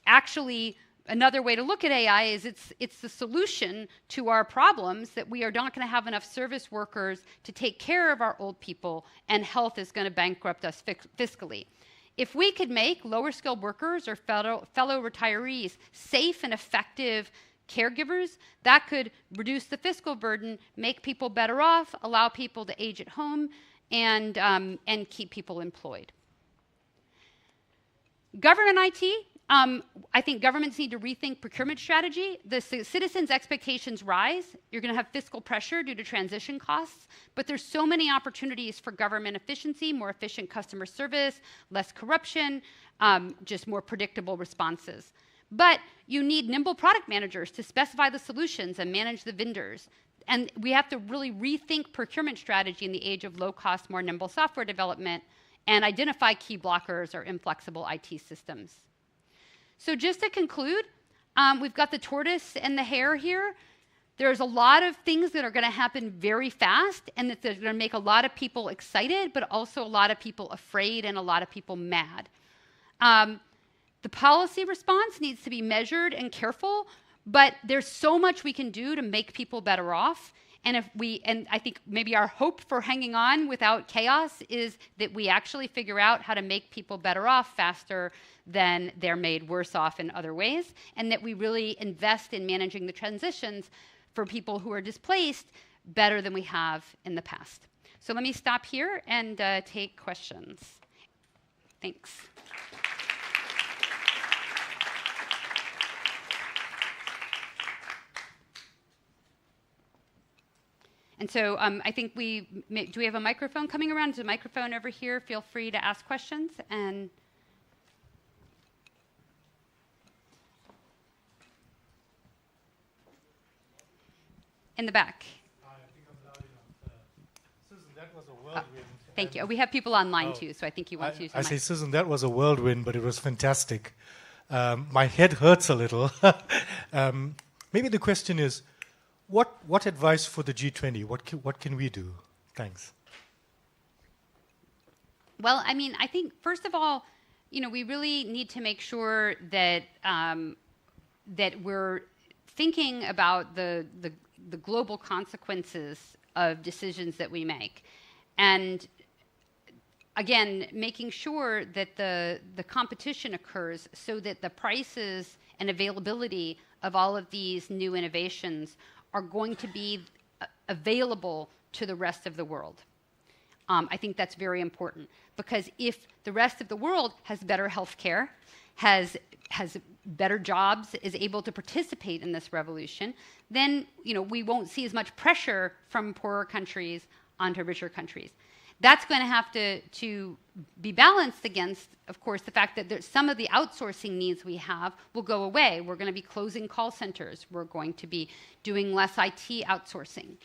actually, another way to look at AI is it's the solution to our problems, that we are not going to have enough service workers to take care of our old people, and health is going to bankrupt us fiscally. If we could make lower skilled workers or fellow retirees safe and effective caregivers, that could reduce the fiscal burden, make people better off, allow people to age at home, and keep people employed. Government IT. I think governments need to rethink procurement strategy. The citizens' expectations rise. You're going to have fiscal pressure due to transition costs, but there's so many opportunities for government efficiency, more efficient customer service, less corruption, just more predictable responses. But you need nimble product managers to specify the solutions and manage the vendors. And we have to really rethink procurement strategy in the age of low-cost, more nimble software development, and identify key blockers or inflexible IT systems. So just to conclude, we've got the tortoise and the hare here. There's a lot of things that are going to happen very fast, and that they're going to make a lot of people excited, but also a lot of people afraid and a lot of people mad. The policy response needs to be measured and careful, but there's so much we can do to make people better off. And I think maybe our hope for hanging on without chaos is that we actually figure out how to make people better off faster than they're made worse off in other ways, and that we really invest in managing the transitions for people who are displaced better than we have in the past. So let me stop here and take questions. Thanks. And so I think do we have a microphone coming around? There's a microphone over here. Feel free to ask questions. And in the back. I think I'm loud enough. Susan, that was a whirlwind. Thank you. We have people online too, so I think you want to use the mic. I say, Susan, that was a whirlwind, but it was fantastic. My head hurts a little. Maybe the question is, what advice for the G20? What can we do? Thanks. Well, I mean, I think first of all, we really need to make sure that that we're thinking about the global consequences of decisions that we make, and again, making sure that the competition occurs so that the prices and availability of all of these new innovations are going to be available to the rest of the world. I think that's very important, because if the rest of the world has better health care, has better jobs, is able to participate in this revolution, then we won't see as much pressure from poorer countries onto richer countries. That's going to have to be balanced against, of course, the fact that some of the outsourcing needs we have will go away. We're going to be closing call centers. We're going to be doing less IT outsourcing.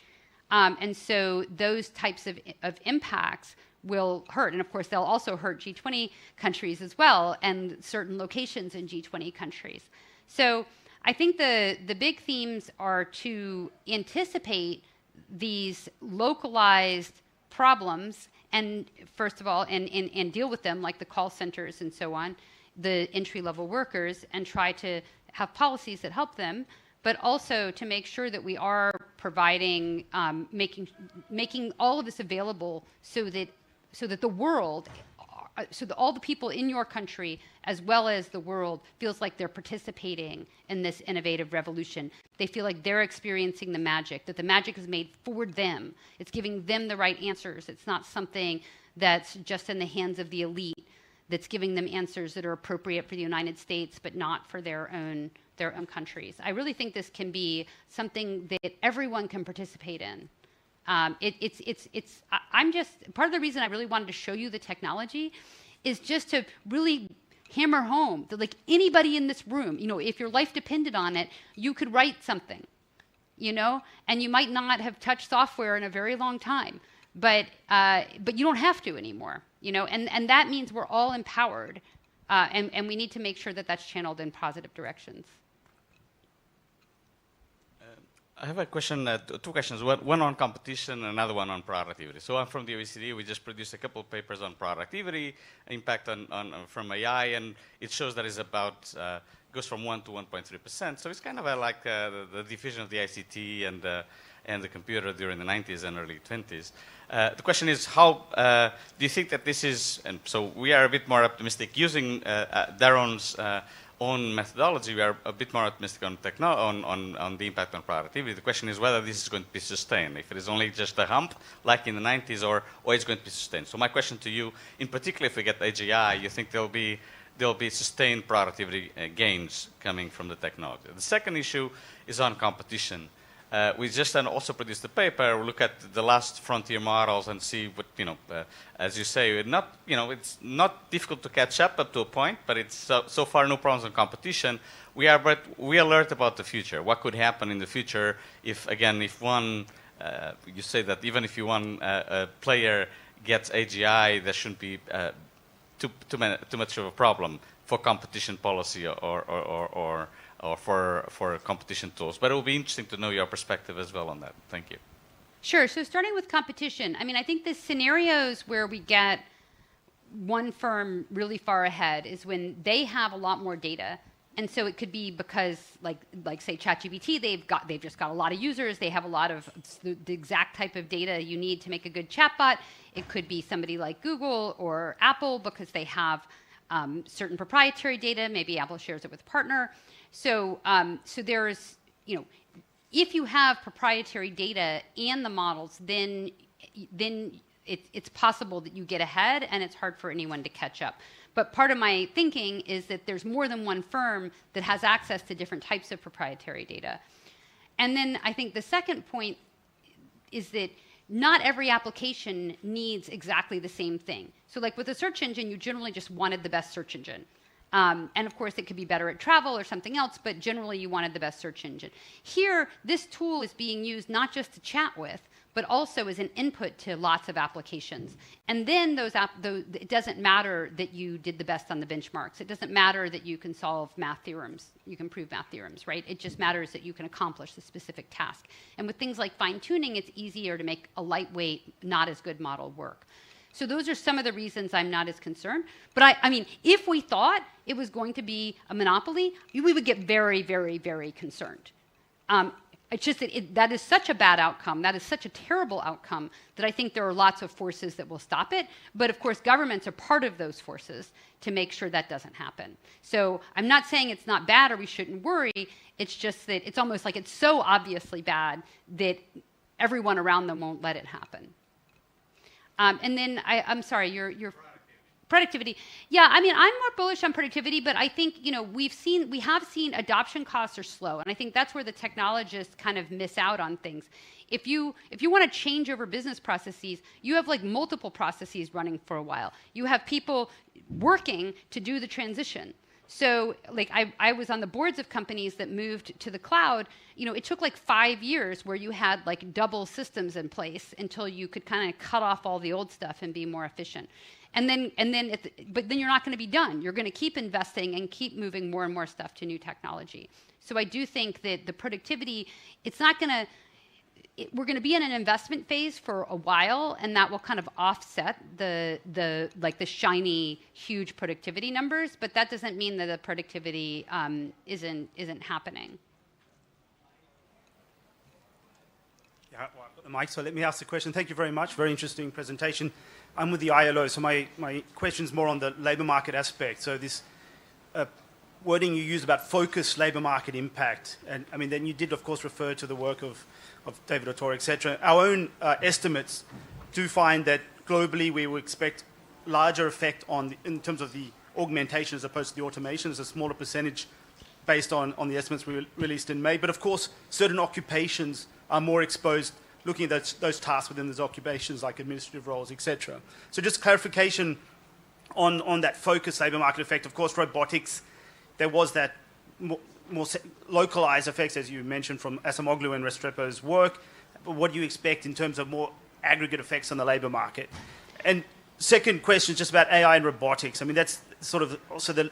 And so those types of impacts will hurt. And of course, they'll also hurt G20 countries as well, and certain locations in G20 countries. So I think the big themes are to anticipate these localized problems, and first of all, and deal with them, like the call centers and so on, the entry-level workers, and try to have policies that help them, but also to make sure that we are providing, making all of this available so that the world, so that all the people in your country, as well as the world, feels like they're participating in this innovative revolution. They feel like they're experiencing the magic, that the magic is made for them. It's giving them the right answers. It's not something that's just in the hands of the elite, that's giving them answers that are appropriate for the United States, but not for their own countries. I really think this can be something that everyone can participate in. I'm just, part of the reason I really wanted to show you the technology is just to really hammer home that, like, anybody in this room, if your life depended on it, you could write something. you know, and you might not have touched software in a very long time, but you don't have to anymore, you know, and that means we're all empowered, and we need to make sure that that's channeled in positive directions. I have a question, two questions, one on competition, another one on productivity. So I'm from the OECD. We just produced a couple of papers on productivity, impact from AI, and it shows that it's about, goes from 1 to 1.3%. So it's kind of like the division of the ICT and the computer during the 90s and early 20s. The question is, how do you think that this is, and so we are a bit more optimistic using Darren's own methodology, we are a bit more optimistic on the impact on productivity. The question is whether this is going to be sustained, if it is only just a hump, like in the 90s, or it's going to be sustained. So my question to you, in particular, if we get AGI, you think there'll be sustained productivity gains coming from the technology? The second issue is on competition. We just also produced a paper. We look at the last frontier models and see what, as you say, it's not difficult to catch up to a point, but it's so far no problems on competition. We alert about the future. What could happen in the future if one, you say that even if one player gets AGI, there shouldn't be too much of a problem for competition policy or for competition tools. But it will be interesting to know your perspective as well on that. Thank you. Sure. So starting with competition, I mean, I think the scenarios where we get one firm really far ahead is when they have a lot more data. And so it could be because, like say ChatGPT, they've just got a lot of users. They have a lot of the exact type of data you need to make a good chatbot. It could be somebody like Google or Apple because they have certain proprietary data. Maybe Apple shares it with a partner. So there's, if you have proprietary data and the models, then it's possible that you get ahead, and it's hard for anyone to catch up. But part of my thinking is that there's more than one firm that has access to different types of proprietary data. And then I think the second point is that not every application needs exactly the same thing. So like with a search engine, you generally just wanted the best search engine. And of course, it could be better at travel or something else, but generally you wanted the best search engine. Here, this tool is being used not just to chat with, but also as an input to lots of applications. And then it doesn't matter that you did the best on the benchmarks. It doesn't matter that you can solve math theorems. You can prove math theorems, right? It just matters that you can accomplish the specific task. And with things like fine-tuning, it's easier to make a lightweight, not as good model work. So those are some of the reasons I'm not as concerned. But I mean, if we thought it was going to be a monopoly, we would get very, very, very concerned. It's just that that is such a bad outcome, that is such a terrible outcome, that I think there are lots of forces that will stop it. But of course, governments are part of those forces to make sure that doesn't happen. So I'm not saying it's not bad or we shouldn't worry. It's just that it's almost like it's so obviously bad that everyone around them won't let it happen. And then I'm sorry, your productivity. Yeah, I mean, I'm more bullish on productivity, but I think we have seen adoption costs are slow, and I think that's where the technologists kind of miss out on things. If you want to change over business processes, you have like multiple processes running for a while. You have people working to do the transition. So like I was on the boards of companies that moved to the cloud. It took like 5 years where you had like double systems in place until you could kind of cut off all the old stuff and be more efficient. But then you're not going to be done. You're going to keep investing and keep moving more and more stuff to new technology. So I do think that the productivity, we're going to be in an investment phase for a while, and that will kind of offset the shiny, huge productivity numbers. But that doesn't mean that the productivity isn't happening. Yeah, well, I've got the mic, so let me ask the question. Thank you very much. Very interesting presentation. I'm with the ILO, so my question's more on the labour market aspect. So this wording you use about focused labour market impact, and I mean, then you did, of course, refer to the work of David O'Toole, etc. Our own estimates do find that globally we will expect larger effect in terms of the augmentation as opposed to the automation. It's a smaller percentage based on the estimates we released in May. But of course, certain occupations are more exposed, looking at those tasks within those occupations like administrative roles, etc. So just clarification on that focused labour market effect. Of course, robotics, there was that more localized effects, as you mentioned, from Acemoglu and Restrepo's work. But what do you expect in terms of more aggregate effects on the labour market? And second question is just about AI and robotics. I mean, that's sort of also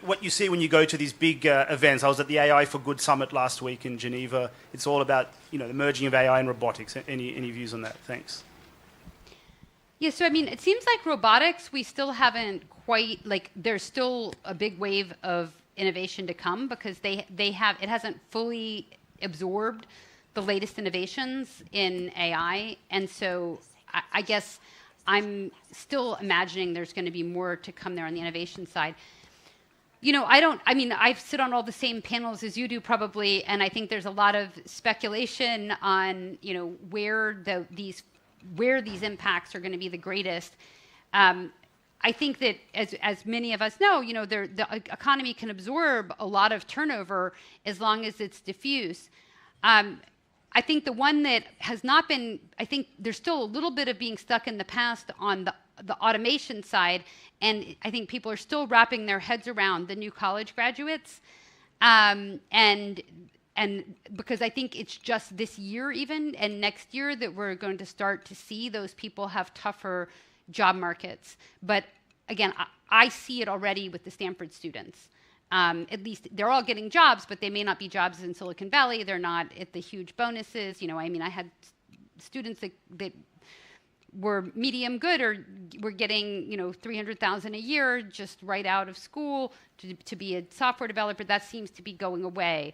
what you see when you go to these big events. I was at the AI for Good Summit last week in Geneva. It's all about, the merging of AI and robotics. Any views on that? Thanks. Yeah, so I mean, it seems like robotics, we still haven't quite, there's still a big wave of innovation to come because it hasn't fully absorbed the latest innovations in AI. And so I guess I'm still imagining there's going to be more to come there on the innovation side. I sit on all the same panels as you do probably, and I think there's a lot of speculation on, where these impacts are going to be the greatest. I think that as many of us know, the economy can absorb a lot of turnover as long as it's diffuse. I think the one that has not been, I think there's still a little bit of being stuck in the past on the automation side, and I think people are still wrapping their heads around the new college graduates, and because I think it's just this year even and next year that we're going to start to see those people have tougher job markets. But again, I see it already with the Stanford students. At least they're all getting jobs, but they may not be jobs in Silicon Valley. They're not at the huge bonuses. I had students that were medium good or were getting, $300,000 a year just right out of school to be a software developer. That seems to be going away.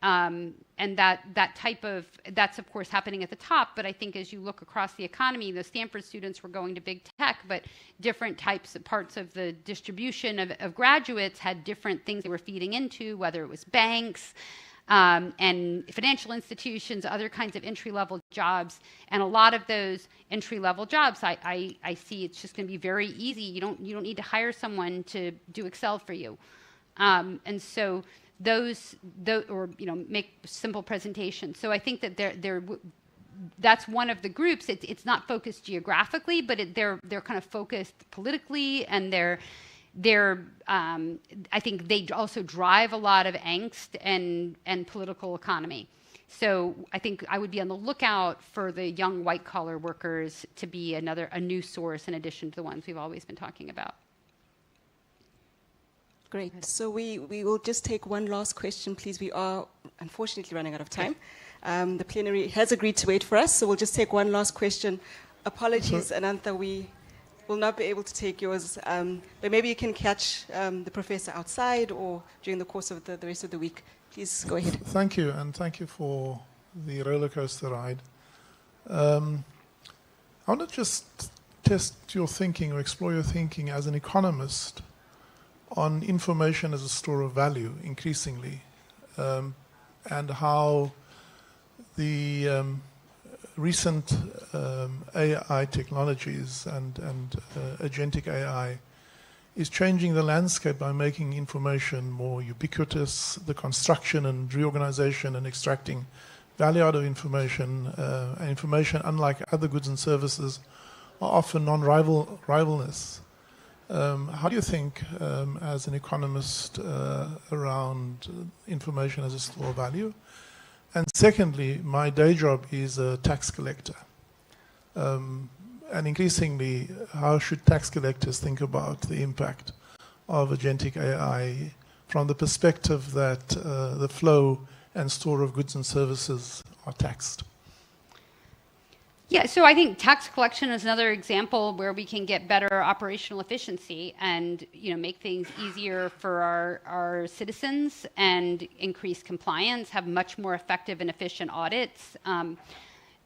And that's of course happening at the top, but I think as you look across the economy, the Stanford students were going to big tech, but different parts of the distribution of graduates had different things they were feeding into, whether it was banks and financial institutions, other kinds of entry-level jobs. And a lot of those entry-level jobs, I see it's just going to be very easy. You don't need to hire someone to do Excel for you. And so make simple presentations. So I think that that's one of the groups. It's not focused geographically, but they're kind of focused politically, and I think they also drive a lot of angst and political economy. So I think I would be on the lookout for the young white collar workers to be a new source in addition to the ones we've always been talking about. Great. So we will just take one last question, please. We are unfortunately running out of time. The plenary has agreed to wait for us, so we'll just take one last question. Apologies, Anantha, we will not be able to take yours, but maybe you can catch the professor outside or during the course of the rest of the week. Please go ahead. Thank you, and thank you for the roller coaster ride. I want to just test your thinking or explore your thinking as an economist on information as a store of value increasingly, and how the recent AI technologies and agentic AI is changing the landscape by making information more ubiquitous, the construction and reorganization and extracting value out of information, and information, unlike other goods and services, are often non-rivalness. How do you think, as an economist, around information as a store of value? And secondly, my day job is a tax collector. And increasingly, how should tax collectors think about the impact of agentic AI from the perspective that the flow and store of goods and services are taxed? Yeah, so I think tax collection is another example where we can get better operational efficiency and make things easier for our citizens and increase compliance, have much more effective and efficient audits. In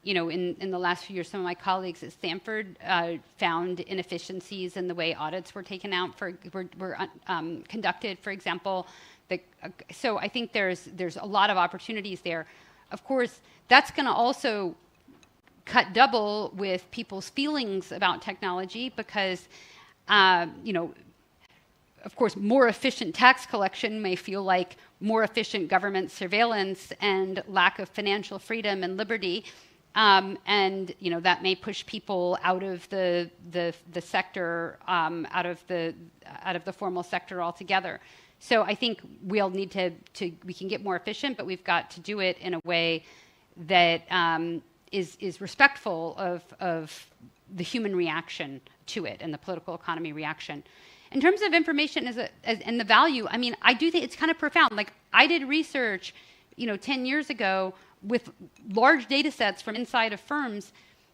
the last few years, some of my colleagues at Stanford found inefficiencies in the way audits were taken out were conducted, for example. So I think there's a lot of opportunities there. Of course, that's going to also cut double with people's feelings about technology because, of course, more efficient tax collection may feel like more efficient government surveillance and lack of financial freedom and liberty. And that may push people out of the sector, out of the formal sector altogether. So I think we'll need we can get more efficient, but we've got to do it in a way that is respectful of the human reaction to it and the political economy reaction. In terms of information and the value, I mean, I do think it's kind of profound. Like, I did research, 10 years ago with large data sets from inside of firms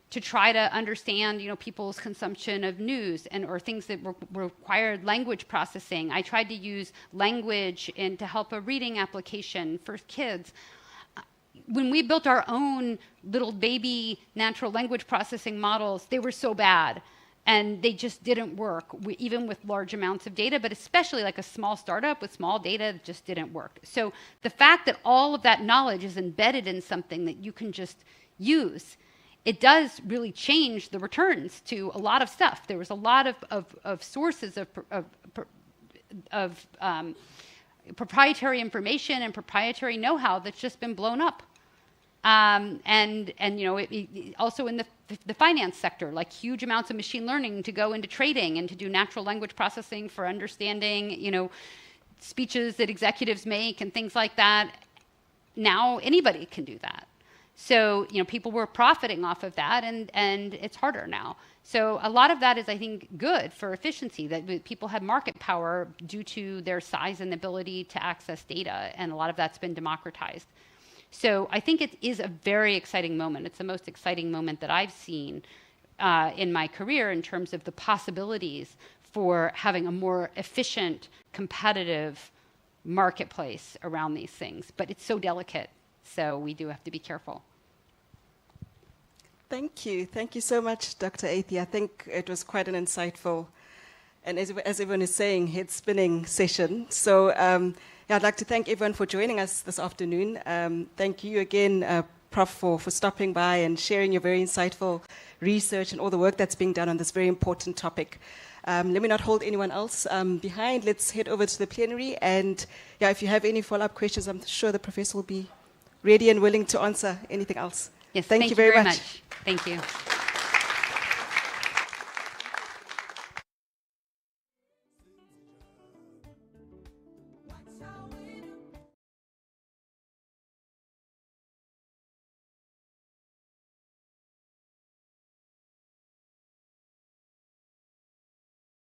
to try to understand, people's consumption of news or things that required language processing. I tried to use language to help a reading application for kids. When we built our own little baby natural language processing models, they were so bad. And they just didn't work, even with large amounts of data, but especially like a small startup with small data, it just didn't work. So the fact that all of that knowledge is embedded in something that you can just use, it does really change the returns to a lot of stuff. There was a lot of sources of proprietary information and proprietary know-how that's just been blown up. Also in the finance sector, like huge amounts of machine learning to go into trading and to do natural language processing for understanding, speeches that executives make and things like that. Now anybody can do that. So, people were profiting off of that, and it's harder now. So a lot of that is, I think, good for efficiency, that people have market power due to their size and ability to access data, and a lot of that's been democratized. So I think it is a very exciting moment. It's the most exciting moment that I've seen in my career in terms of the possibilities for having a more efficient, competitive marketplace around these things. But it's so delicate, so we do have to be careful. Thank you. Thank you so much, Dr. Athey. I think it was quite an insightful, and as everyone is saying, head-spinning session. So I'd like to thank everyone for joining us this afternoon. Thank you again, Prof, for stopping by and sharing your very insightful research and all the work that's being done on this very important topic. Let me not hold anyone else behind. Let's head over to the plenary. And if you have any follow-up questions, I'm sure the professor will be ready and willing to answer anything else. Yes, thank you very much. Thank you.